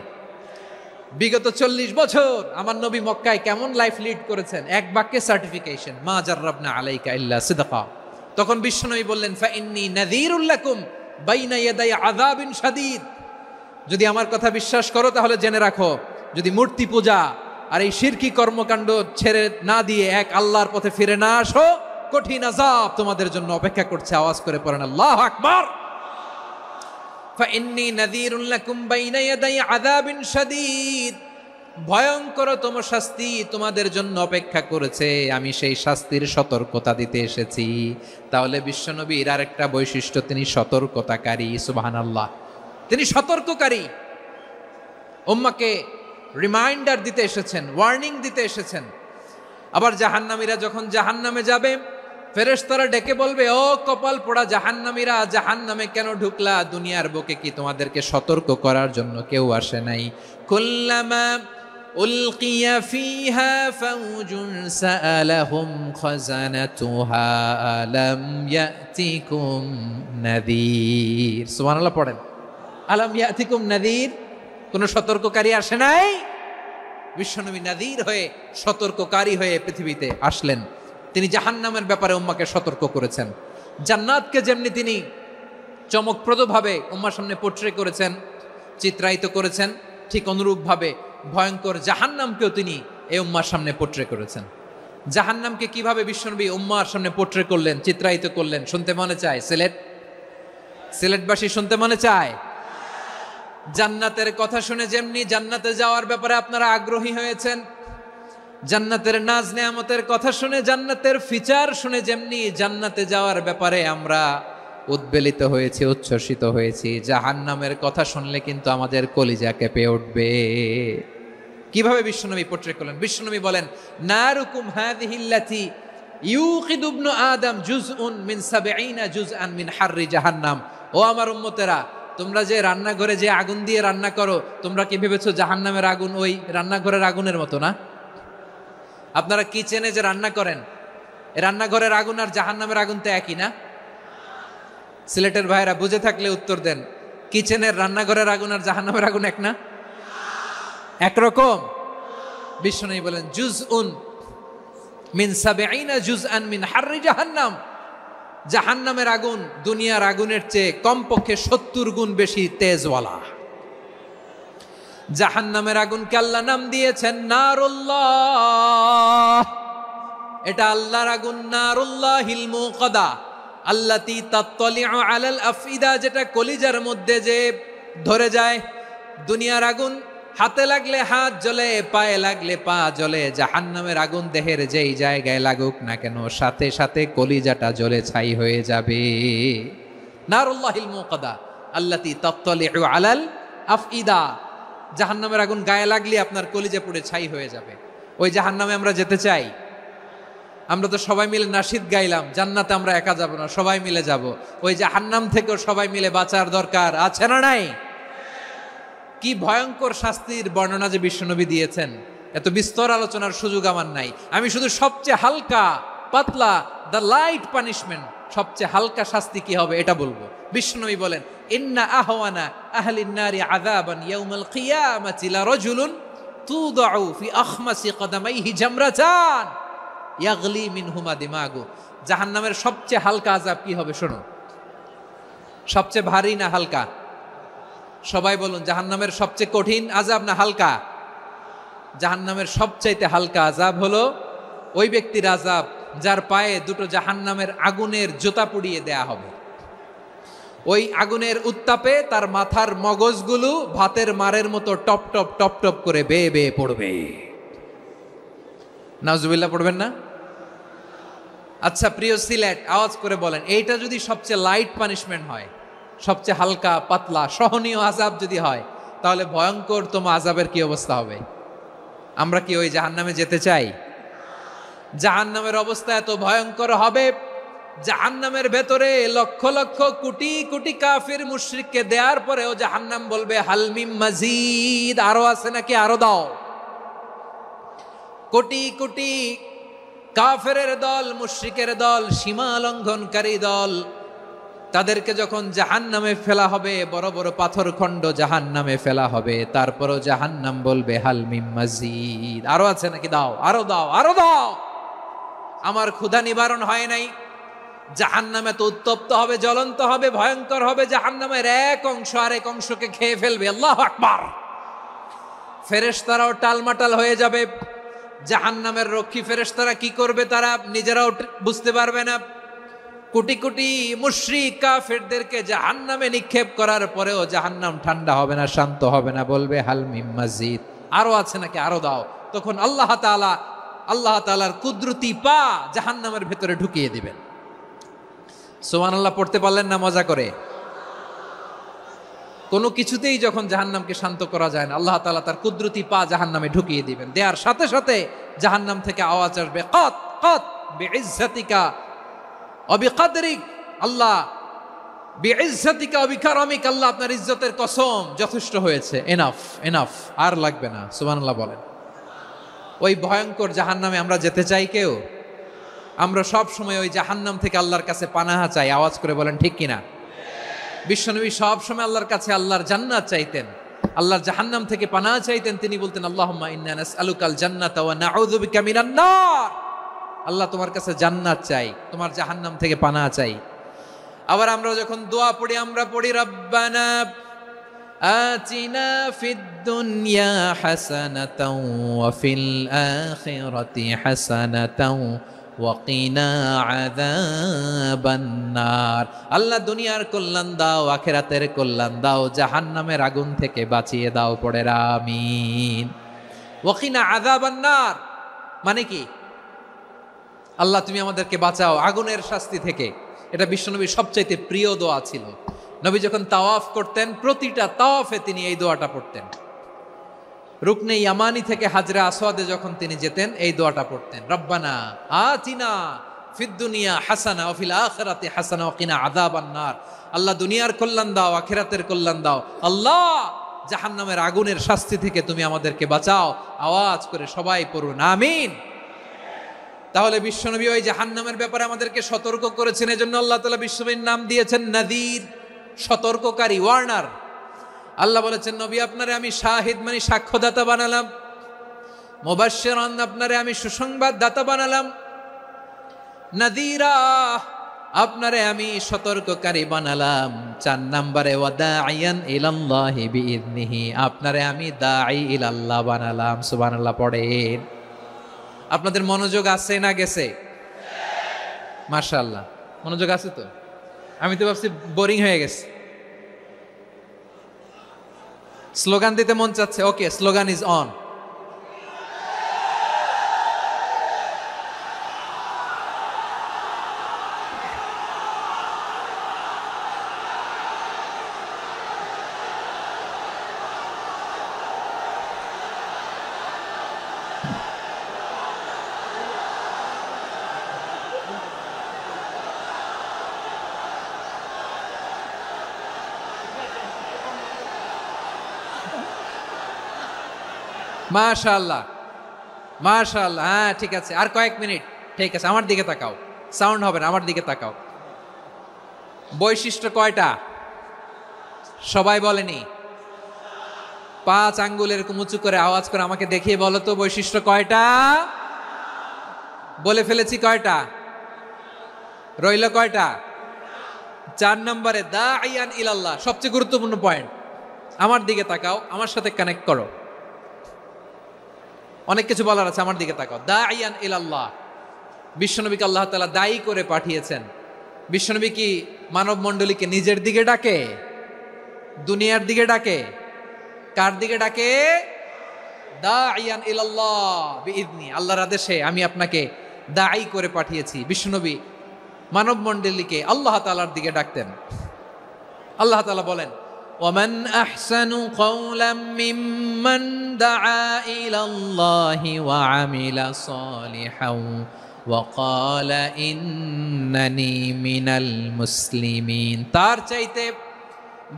বিগত 40 বছর আমার নবী মক্কায় কেমন লাইফ লিড করেছেন, এক বাক্যে সার্টিফিকেশন, মা জাররাবনা আলাইকা ইল্লা সিদকা। তখন বিশ্বনবী বললেন, ফাইন্নী নাযীরুল লাকুম বাইনা ইয়াদাই আযাবিন শাদীদ, যদি আমার কথা বিশ্বাস করো তাহলে জেনে রাখো, যদি মূর্তি পূজা আর এই শিরকি কর্মকাণ্ড ছেড়ে না দিয়ে এক আল্লাহর পথে ফিরে না আসো, কঠিন আযাব তোমাদের জন্য অপেক্ষা করছে। আওয়াজ করে পড়েন আল্লাহু আকবার। ফাইন্নী নাযীরুল লাকুম বাইনা ইয়াদাই আযাবিন শাদীদ, ভয়ঙ্করতম শাস্তি তোমাদের জন্য অপেক্ষা করেছে, আমি সেই শাস্তির সতর্কতা দিতে এসেছি। তাহলে বিশ্বনবীর আরেকটা বৈশিষ্ট্য, তিনি সতর্কতাকারী। সুবহানাল্লাহ, তিনি সতর্ককারী। উম্মাকে রিমাইন্ডার দিতে এসেছেন, ওয়ার্নিং দিতে এসেছেন। আবার জাহান্নামীরা যখন জাহান্নামে যাবে, ফেরেশতারা ডেকে বলবে, ও কপাল পোড়া জাহান্নামীরা, জাহান্নামে কেন ঢুকলা? দুনিয়ার বুকে কি তোমাদেরকে সতর্ক করার জন্য কেউ আসে নাই? কুল্লামা উলকিয়া ফিহা ফাউজুন সাআলাহুম খাযানাতুহা আলাম ইয়াতিকুম নাযীর। সুবহানাল্লাহ পড়েন, আলাম ইয়াতিকুম নাযীর, কোন সতর্ককারী আসে নাই? বিশ্বনবী নাযীর হয়ে, সতর্ককারী হয়ে পৃথিবীতে আসলেন। তিনি জাহান্নামের ব্যাপারে উম্মাকে সতর্ক করেছেন। জান্নাতকে যেমনি তিনি চমকপ্রদভাবে উম্মার সামনে পোট্রে করেছেন, চিত্রায়িত করেছেন, ঠিক অনুরূপভাবে ভয়ঙ্কর জাহান্নামকেও তিনি এই উম্মার সামনে পোট্রে করেছেন। জাহান্নামকে কিভাবে বিশ্বনবী উম্মার সামনে পোট্রে করলেন, চিত্রায়িত করলেন, শুনতে মনে চায়? সিলেটবাসী শুনতে মনে চায়? জান্নাতের কথা শুনে যেমনি জান্নাতে যাওয়ার ব্যাপারে আপনারা আগ্রহী হয়েছেন, জান্নাতের নাজ নেয়ামতের কথা শুনে, জান্নাতের ফিচার শুনে যেমনি জান্নাতে যাওয়ার ব্যাপারে আমরা উদ্বেলিত হয়েছি, উচ্ছ্বসিত হয়েছি, জাহান্নামের কথা শুনলে কিন্তু আমাদের কলিজা কেঁপে উঠবে। কিভাবে বিশ্বনবী পোট্রে করলেন? বিশ্বনবী বলেন, নারুকুম হাযিহিল্লাতী ইউকিদু ইবনু আদম জুজউন মিন ৭০ জুজআন মিন হাররি জাহান্নাম। ও আমার উম্মতেরা, তোমরা যে রান্নাঘরে যে আগুন দিয়ে রান্না করো, তোমরা কি ভেবেছো জাহান্নামের আগুন ওই রান্নাঘরের আগুনের মতো না? আপনারা কিচেনে যে রান্না করেন, রান্নাঘরের আগুন আর জাহান্নামের আগুন তো একই না? সিলেটের ভাইরা বুঝে থাকলে উত্তর দেন, কিচেনের রান্নাঘরের আগুন আর জাহান্নামের আগুন এক না? একরকম? বিশ্বনবী বলেন, জুজউন মিন ৭০ জুজআন মিন হাররি জাহান্নাম, জাহান্নামের আগুন দুনিয়ার আগুনের চেয়ে কমপক্ষে ৭০ গুণ বেশি তেজওয়ালা। জাহান্নামের আগুনকে আল্লাহ নাম দিয়েছেন নারুল্লাহ। এটা আল্লাহর আগুন, নারুল্লাহিল মুকাদা আল্লাতী তাত্তালিউ আলাল আফইদা, যেটা কলিজার মধ্যে যে ধরে যায়। দুনিয়ার আগুন হাতে লাগলে হাত জ্বলে, পায়ে লাগলে পা জ্বলে, জাহান্নামের আগুন দেহের যেই জায়গায় লাগুক না কেন সাথে সাথে কলিজাটা জ্বলে ছাই হয়ে যাবে। নারুল্লাহিল মুকাদা আল্লাতী তাত্তালিউ আলাল আফইদা, জাহান্নামের আগুন গায়ে লাগলে আপনার কলিজা পুড়ে ছাই হয়ে যাবে। ওই জাহান্নামে আমরা যেতে চাই? আমরা তো সবাই মিলে নাশিদ গাইলাম, জান্নাতে আমরা একা যাব না, সবাই মিলে যাব। ওই জাহান্নাম থেকেও সবাই মিলে বাঁচার দরকার আছে না নাই? কি ভয়ঙ্কর শাস্তির বর্ণনা যে বিশ্বনবী দিয়েছেন, এত বিস্তর আলোচনার সুযোগ আমার নাই। আমি শুধু সবচেয়ে হালকা পাতলা, দ্য লাইট পানিশমেন্ট, সবচেয়ে হালকা শাস্তি কি হবে এটা বলবো। বিশ্বনবী বলেন, ইন্না আহওয়ানা আহলিন নারি আযাবান ইয়াউমাল কিয়ামাতি লারাজুলুন তুদাউ ফি আখমাসি কদামাইহি জামরাতান ইয়াগলি মিনহুমা দিমাগু। জাহান্নামের সবচেয়ে হালকা আযাব কি হবে শোনো। সবচেয়ে ভারী না হালকা? সবাই বলুন, জাহান্নামের সবচেয়ে কঠিন আযাব না হালকা? জাহান্নামের সবচাইতে হালকা আযাব হলো ওই ব্যক্তির আযাব যার পায়ে দুটো জাহান্নামের আগুনের জুতা পুড়িয়ে দেয়া হবে। ওই আগুনের উত্তাপে তার মাথার মগজগুলো ভাতের মারের মতো টপ টপ টপ টপ করে বেয়ে বেয়ে পড়বে। নাউজুবিল্লাহ পড়বেন না? আচ্ছা প্রিয় সিলেট, আওয়াজ করে বলেন, এইটা যদি সবচেয়ে লাইট পানিশমেন্ট হয়, সবচেয়ে হালকা পাতলা সহনীয় আযাব যদি হয়, তাহলে ভয়ঙ্করতম আযাবের কি অবস্থা হবে? আমরা কি ওই জাহান্নামে যেতে চাই? জাহান্নামের অবস্থা এত ভয়ঙ্কর হবে, জাহান্নামের ভেতরে লক্ষ লক্ষ কোটি কোটি কাফির মুশরিককে দেওয়ার পরেও জাহান্নাম বলবে হালমিম মাজিদ, আরো আছে নাকি, আরো দাও। কোটি কোটি কাফেরের দল, মুশরিকের দল, সীমা লঙ্ঘনকারী দল, তাদেরকে যখন জাহান্নামে ফেলা হবে, বড় বড় পাথর খণ্ড জাহান্নামে ফেলা হবে, তারপরও জাহান্নাম বলবে হালমিম মাজিদ, আরো আছে নাকি, দাও, আরো দাও, আরো দাও। আমার ক্ষুধা নিবারণ হয় নাই। জাহান্নামে তো উত্তপ্ত হবে, জ্বলন্ত হবে, ভয়ঙ্কর হবে। জাহান্নামের এক অংশ আরেক অংশকে খেয়ে ফেলবে। আল্লাহু আকবার। ফেরেশতারাও টালমাটাল হয়ে যাবে। জাহান্নামের রক্ষী ফেরেশতারা কি করবে তারা নিজেরাও বুঝতে পারবে না। কোটি কোটি মুশরিক কাফেরদেরকে জাহান্নামে নিক্ষেপ করার পরেও জাহান্নাম ঠান্ডা হবে না, শান্ত হবে না, বলবে হালমিম মাজিদ, আরো আছে নাকি, আরো দাও। তখন আল্লাহ তাআলার কুদরতি পা জাহান্নামের ভেতরে ঢুকিয়ে দিবেন। সুবহানাল্লাহ পড়তে পারলেন না মজা করে? কোনো কিছুতেই যখন জাহান্নামকে শান্ত করা যায় না, আল্লাহ তাআলা তার কুদরতি পা জাহান্নামে ঢুকিয়ে দিবেন। দেওয়ার সাথে সাথে জাহান্নাম থেকে আওয়াজ আসবে, কত কত বিইজ্জাতিকা ওয়া বিকদরিক, আল্লাহ বিইজ্জাতিকা ওয়া বিকারামিক, আল্লাহ আপনার ইজ্জতের কসম, যথেষ্ট হয়েছে, এনাফ এনাফ, আর লাগবে না। সুবহানাল্লাহ বলেন। ওই ভয়ঙ্কর জাহান্নামে আমরা যেতে চাই কেউ? আমরা সব সময় ওই জাহান্নাম থেকে আল্লাহর কাছে পানাহা চাই। আওয়াজ করে বলেন ঠিক কিনা? বিশ্বনবী সব সময় আল্লাহর কাছে আল্লাহর জান্নাত চাইতেন, আল্লাহর জাহান্নাম থেকে পানাহা চাইতেন। তিনি বলতেন, আল্লাহুম্মা ইন্না নাসআলুকাল জান্নাতা ওয়া নাউযু বিকা মিনান নার। আল্লাহ তোমার কাছে জান্নাত চাই, তোমার জাহান্নাম থেকে পানাহা চাই। আবার আমরা যখন দোয়া পড়ি, আমরা পড়ি রব্বানা আতিনা ফিদ দুনিয়া হাসানাতাও ওয়া ফিল আখিরাতি হাসানাতাও ওয়া কিনা আযাবান নার। আল্লাহ দুনিয়ার কল্যাণ দাও, আখিরাতের কল্যাণ দাও, জাহান্নামের আগুন থেকে বাঁচিয়ে দাও, পড়ে আমিন। ওয়া কিনা আযাবান নার মানে কি? আল্লাহ তুমি আমাদেরকে বাঁচাও আগুনের শাস্তি থেকে। এটা বিশ্বনবীর সবচাইতে প্রিয় দোয়া ছিল। নবী যখন তাওয়াফ করতেন, প্রতিটা তাওয়াফে তিনি এই দোয়াটা পড়তেন। রুকনে ইয়ামানি থেকে হাজরে আসওয়াদে যখন তিনি যেতেন, এই দোয়াটা পড়তেন, রব্বানা আতিনা ফিদ দুনিয়া হাসানা ওয়া ফিল আখিরাতি হাসানা ওয়া কিনা আযাবান নার। আল্লাহ দুনিয়ার কল্যাণ দাও, আখিরাতের কল্যাণ দাও। আল্লাহ জাহান্নামের আগুনের শাস্তি থেকে তুমি আমাদেরকে বাঁচাও। আওয়াজ করে সবাই পড়ুন আমিন। তাহলে বিশ্বনবী ওই জাহান্নামের ব্যাপারে আমাদেরকে সতর্ক করেছেন। এজন্য আল্লাহ তাআলা বিশ্বনবীর নাম দিয়েছেন নাযীর, সতর্ককারী, ওয়ার্নার। আল্লাহ বলেছেন, নবী আপনারে আমি শাহিদ মানে সাক্ষ্যদাতা বানালাম, মুবাশশিরান আপনারে আমি সুসংবাদ দাতা বানালাম, নাযীরা আপনারে আমি সতর্ককারী বানালাম। 4 নম্বরে ওয়া দাঈয়ান ইলাল্লাহি বিইذনিহি, আপনারে আমি দাঈ ইলাল্লাহ বানালাম। সুবহানাল্লাহ পড়েন। আপনাদের মনোযোগ আছে না গেছে? মাশাআল্লাহ মনোযোগ আছে তো। আমি তো ভাবছি বোরিং হয়ে গেছে। স্লোগান দিতে মন চাচ্ছে, ওকে, স্লোগান ইজ অন। মাশাআল্লাহ, মাশাআল্লাহ। হ্যাঁ, ঠিক আছে, আর কয়েক মিনিট। ঠিক আছে, আমার দিকে তাকাও, সাউন্ড হবে না, আমার দিকে তাকাও। বৈশিষ্ট্য কয়টা সবাই বলেনি? 5 আঙ্গুল এরকম উঁচু করে আওয়াজ করে আমাকে দেখিয়ে বলো তো, বৈশিষ্ট্য কয়টা? বলে ফেলেছি কয়টা? রইল কয়টা? 4 নম্বরে দাঈয়ান ইলাল্লাহ, সবচেয়ে গুরুত্বপূর্ণ পয়েন্ট। আমার দিকে তাকাও, আমার সাথে কানেক্ট করো। অনেক কিছু বলার আছে, আমার দিকে তাকাও। দাঈয়ান ইলাল্লাহ, বিশ্বনবীকে আল্লাহ তাআলা দায়ী করে পাঠিয়েছেন। বিশ্বনবী কি মানব মণ্ডলীকে নিজের দিকে ডাকে? দুনিয়ার দিকে ডাকে? কার দিকে ডাকে? দাঈয়ান ইলাল্লাহ বিইذনি, আল্লাহর আদেশে আমি আপনাকে দায়ী করে পাঠিয়েছি। বিশ্বনবী মানব মণ্ডলীকে আল্লাহ তাআলার দিকে ডাকতেন। আল্লাহ তাআলা বলেন, ومن أحسن قولا ممن دعا إلى الله وعمل صالحا وقال إنني من المسلمين। তার চাইতে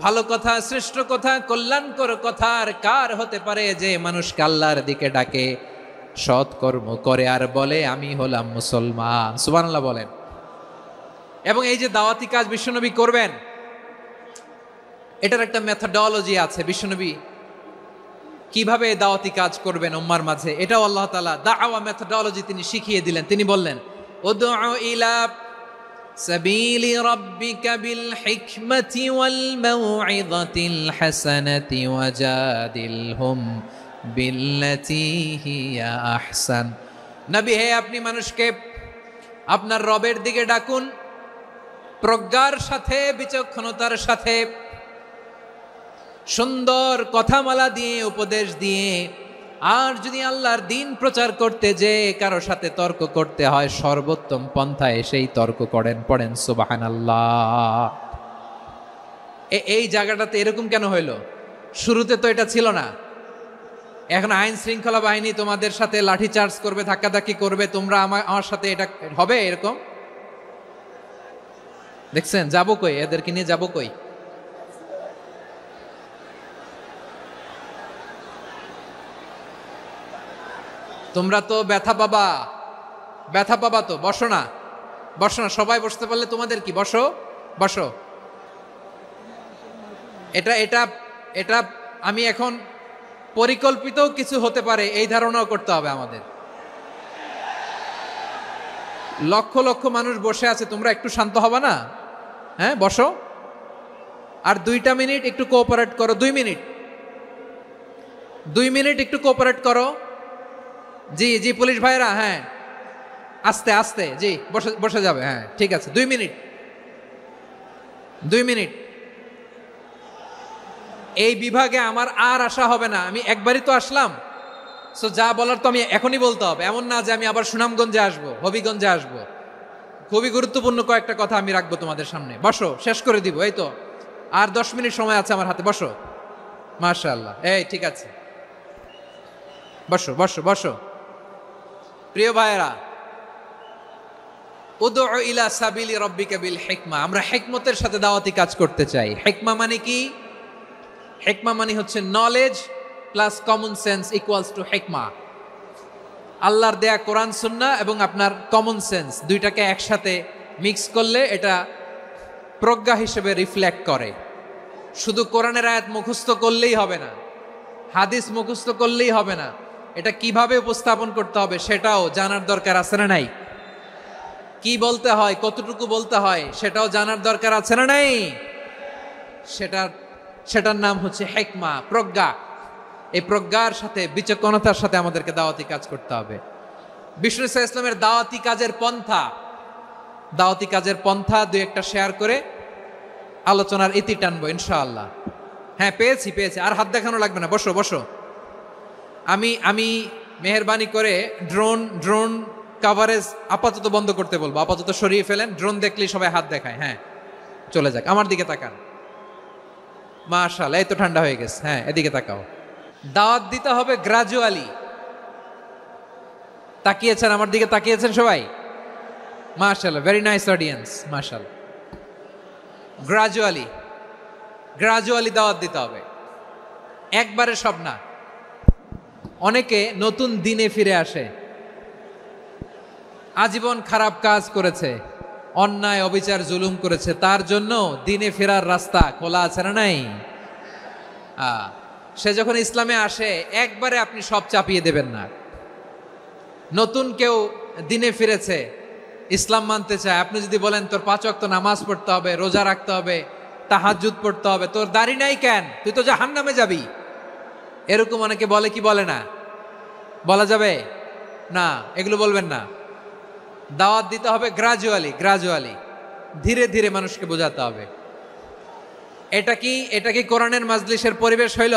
ভালো কথা, শ্রেষ্ঠ কথা, কল্যাণকর কথা আর কার হতে পারে যে মানুষকে আল্লাহর দিকে ডাকে, সৎকর্ম করে আর বলে আমি হলাম মুসলমান। সুবহানাল্লাহ বলেন। এবং এই যে দাওয়াতি কাজ বিশ্বনবী করবেন, এটার একটা মেথডোলজি আছে। বিশ্বনবী কিভাবে দাওয়াতি কাজ করবেন উম্মার মাঝে, এটাও আল্লাহ তাআলা দাওয়া মেথডোলজি তিনি শিখিয়ে দিলেন। তিনি বললেন, উদউ ইলা সাবিলি রাব্বিকা বিল হিকমাতি ওয়াল মাউইযাতিল হাসানাতি ওয়াজাদিলহুম বিল্লাতী হিয়া আহসান। নবী হে, আপনি মানুষকে আপনার রবের দিকে ডাকুন প্রজ্ঞার সাথে, বিচক্ষণতার সাথে, সুন্দর কথামালা দিয়ে, উপদেশ দিয়ে। আর যদি আল্লাহর দিন প্রচার করতে যে কারো সাথে তর্ক করতে হয়, সর্বোত্তম পন্থায় সেই তর্ক করেন। পড়েন সুবহানাল্লাহ। এই জায়গাটাতে এরকম কেন হইল? শুরুতে তো এটা ছিল না। এখন আইন শৃঙ্খলা বাহিনী তোমাদের সাথে লাঠি চার্জ করবে, ধাক্কাধাক্কি করবে, তোমরা আমার সাথে এটা হবে এরকম? দেখছেন, যাবো কই? এদেরকে নিয়ে যাবো কই? তোমরা তো ব্যথা পাবা, ব্যথা পাবা তো। বসো না, বসো না, সবাই বসতে পারলে তোমাদের কি? বসো, বসো। এটা এটা এটা আমি এখন পরিকল্পিত কিছু হতে পারে এই ধারণাও করতে হবে আমাদের। লক্ষ লক্ষ মানুষ বসে আছে, তোমরা একটু শান্ত হবা না? হ্যাঁ, বসো। আর 2টা মিনিট একটু কোঅপারেট করো। 2 মিনিট, 2 মিনিট একটু কোঅপারেট করো। জি জি, পুলিশ ভাইরা, হ্যাঁ, আস্তে আস্তে, জি, বসে বসে যাবে। হ্যাঁ, ঠিক আছে, 2 মিনিট, 2 মিনিট। এই বিভাগে আমার আর আসা হবে না, আমি একবারই তো আসলাম। সো যা বলার তো আমি এখনই বলতে হবে, এমন না যে আমি আবার সুনামগঞ্জে আসবো, হবিগঞ্জে আসবো। খুবই গুরুত্বপূর্ণ কয়েকটা কথা আমি রাখবো তোমাদের সামনে। বসো, শেষ করে দিব। এই তো আর 10 মিনিট সময় আছে আমার হাতে। বসো। মাশাআল্লাহ, এই ঠিক আছে, বসো বসো বসো। প্রিয় ভাইয়েরা, উদউ ইলা সাবিলি রাব্বিকা বিল হিকমা, আমরা হিকমতের সাথে দাওয়াতি কাজ করতে চাই। হিকমা মানে কি? হিকমা মানে হচ্ছে knowledge plus common sense equals to হিকমা। আল্লাহর দেয়া কোরআন সুন্নাহ এবং আপনার কমন সেন্স, দুইটাকে একসাথে মিক্স করলে এটা প্রজ্ঞা হিসেবে রিফ্লেক্ট করে। শুধু কোরআনের আয়াত মুখস্থ করলেই হবে না, হাদিস মুখস্থ করলেই হবে না, এটা কিভাবে উপস্থাপন করতে হবে সেটাও জানার দরকার আছে না নাই? কি বলতে হয়, কতটুকু বলতে হয় সেটাও জানার দরকার আছে না নাই? সেটার নাম হচ্ছে হিকমা, প্রজ্ঞা। এই প্রজ্ঞার সাথে, বিচক্ষণতার সাথে আমাদেরকে দাওয়াতি কাজ করতে হবে। বিষ্ণু ইসলামের দাওয়াতি কাজের পন্থা 2-1টা শেয়ার করে আলোচনার ইতি টানবো ইনশাআল্লাহ। হ্যাঁ পেয়েছি পেয়েছি, আর হাত দেখানো লাগবে না, বসো বসো। আমি আমি মেহেরবানি করে ড্রোন কাভারেজ আপাতত বন্ধ করতে বলবো, আপাতত সরিয়ে ফেলেন। ড্রোন দেখলেই সবাই হাত দেখায়, হ্যাঁ চলে যাক। আমার দিকে তাকান, মাশাআল্লাহ এই তো ঠান্ডা হয়ে গেছে। হ্যাঁ এদিকে তাকাও। দাওয়াত দিতে হবে গ্রাজুয়ালি। তাকিয়েছেন আমার দিকে, তাকিয়েছেন সবাই, মাশাআল্লাহ, ভেরি নাইস অডিয়েন্স, মাশাআল্লাহ। গ্রাজুয়ালি গ্রাজুয়ালি দাওয়াত দিতে হবে, একবারে সব না। অনেকে নতুন দিনে ফিরে আসে, আজীবন খারাপ কাজ করেছে, অন্যায় অবিচার জুলুম করেছে, তার জন্য দিনে ফেরার রাস্তা খোলা আছে না নাই? সে যখন ইসলামে আসে একবারে আপনি সব চাপিয়ে দেবেন না। নতুন কেউ দিনে ফিরেছে, ইসলাম মানতে চায়, আপনি যদি বলেন তোর 5 ওয়াক্ত নামাজ পড়তে হবে, রোজা রাখতে হবে, তাহাজ্জুদ পড়তে হবে, তোর দাড়ি নাই কেন, তুই তো জাহান্নামে যাবি, এরকম অনেকে বলে কি বলে না? বলা যাবে না, এগুলো বলবেন না। দাওয়াত দিতে হবে গ্রাজুয়ালি, ধীরে ধীরে মানুষকে বোঝাতে হবে। এটা কি কোরআনের মাজলিসের পরিবেশ হইল?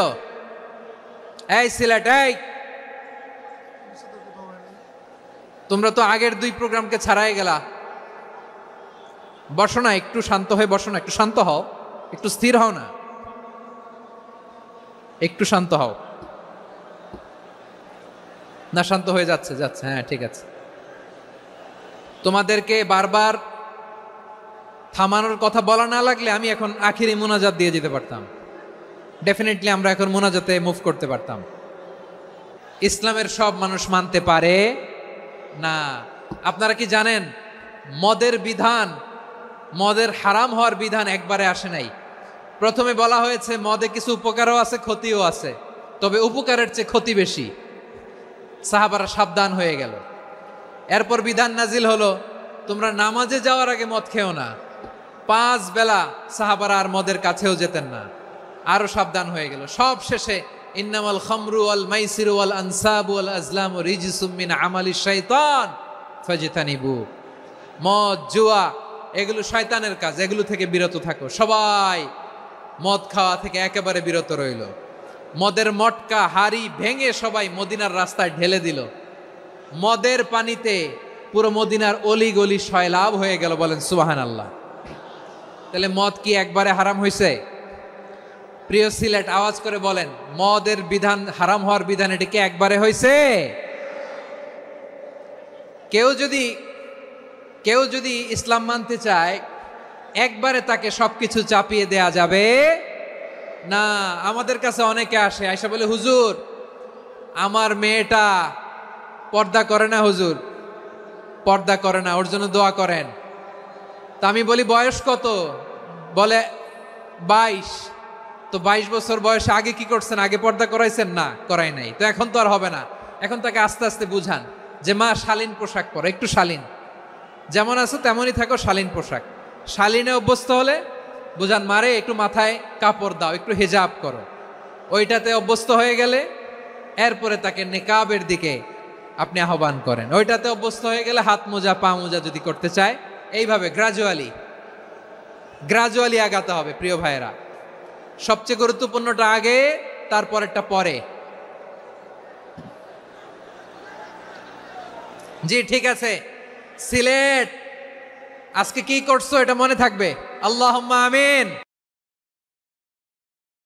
এই সিলেট, এই তোমরা তো আগের 2 প্রোগ্রামকে ছাড়াই গেলা, বসো না, একটু শান্ত হয়ে বসো না, একটু শান্ত হও, একটু স্থির হও না, একটু শান্ত হও না। শান্ত হয়ে যাচ্ছে, হ্যাঁ ঠিক আছে। তোমাদেরকে বারবার থামানোর কথা বলা না লাগলে আমি এখন আখিরি মোনাজাত দিয়ে যেতে পারতাম, ডেফিনেটলি আমরা এখন মোনাজাতে মুভ করতে পারতাম। ইসলামের সব মানুষ মানতে পারে না। আপনারা কি জানেন মদের বিধান, মদের হারাম হওয়ার বিধান একবারে আসে নাই। প্রথমে বলা হয়েছে মদে কিছু উপকারও আছে, ক্ষতিও আছে, তবে উপকারের চেয়ে ক্ষতি বেশি। সাহাবারা সাবধান হয়ে গেল। এরপর বিধান নাজিল হলো তোমরা নামাজে যাওয়ার আগে মদ খেও না। 5 বেলা সাহাবারা আর মদের কাছেও যেতেন না, আরো সাবধান হয়ে গেল। সব শেষে ইন্নামাল খামরু ওয়াল মাইসিরু ওয়াল আনসাবু ওয়াল আজলামু রিজসুম মিন আমালিশ শাইতান ফাজতানিবু। মদ, জুয়া এগুলো শয়তানের কাজ, এগুলো থেকে বিরত থাকো। সবাই মদ খাওয়া থেকে একেবারে বিরত রইল। মদের মটকা হাড়ি ভেঙে সবাই মদিনার রাস্তায় ঢেলে দিল। মদের পানিতে পুরো মদিনার অলি গলি সয়লাভ হয়ে গেল, বলেন সুবহানাল্লাহ। তাহলে মদ কি একবারে হারাম হয়েছে? প্রিয় সিলেট, আওয়াজ করে বলেন, মদের বিধান, হারাম হওয়ার বিধান এটি কি একবারে হয়েছে? কেউ যদি ইসলাম মানতে চায় একবারে তাকে সবকিছু চাপিয়ে দেয়া যাবে না। আমাদের কাছে অনেকে আসে, আয়সা বলে হুজুর আমার মেয়েটা পর্দা করে না, হুজুর পর্দা করে না, ওর জন্য দোয়া করেন। তা আমি বলি বয়স কত? বলে 22। তো 22 বছর বয়সে আগে কি করছেন? আগে পর্দা করাইছেন? না, করাই নাই। তো এখন তো আর হবে না। এখন তাকে আস্তে আস্তে বুঝান যে মা শালীন পোশাক পরো, একটু শালীন, যেমন আছো তেমনই থাকো, শালীন পোশাক। শালীনে অভ্যস্ত হলে বুঝান মারে একটু মাথায় কাপড় দাও, একটু হেজাব করো। ওইটাতে অভ্যস্ত হয়ে গেলে এরপরে তাকে নেকাবের দিকে আপনি আহ্বান করেন। ওইটাতে অভ্যস্ত হয়ে গেলে হাত মোজা, পা মোজা যদি করতে চায়, এইভাবে গ্রাজুয়ালি আগাতে হবে। প্রিয় ভাইয়েরা, সবচেয়ে গুরুত্বপূর্ণটা আগে, তারপরেরটা পরে। জি ঠিক আছে। সিলেট আজকে কি করছো এটা মনে থাকবে। আল্লাহুম্মা আমিন।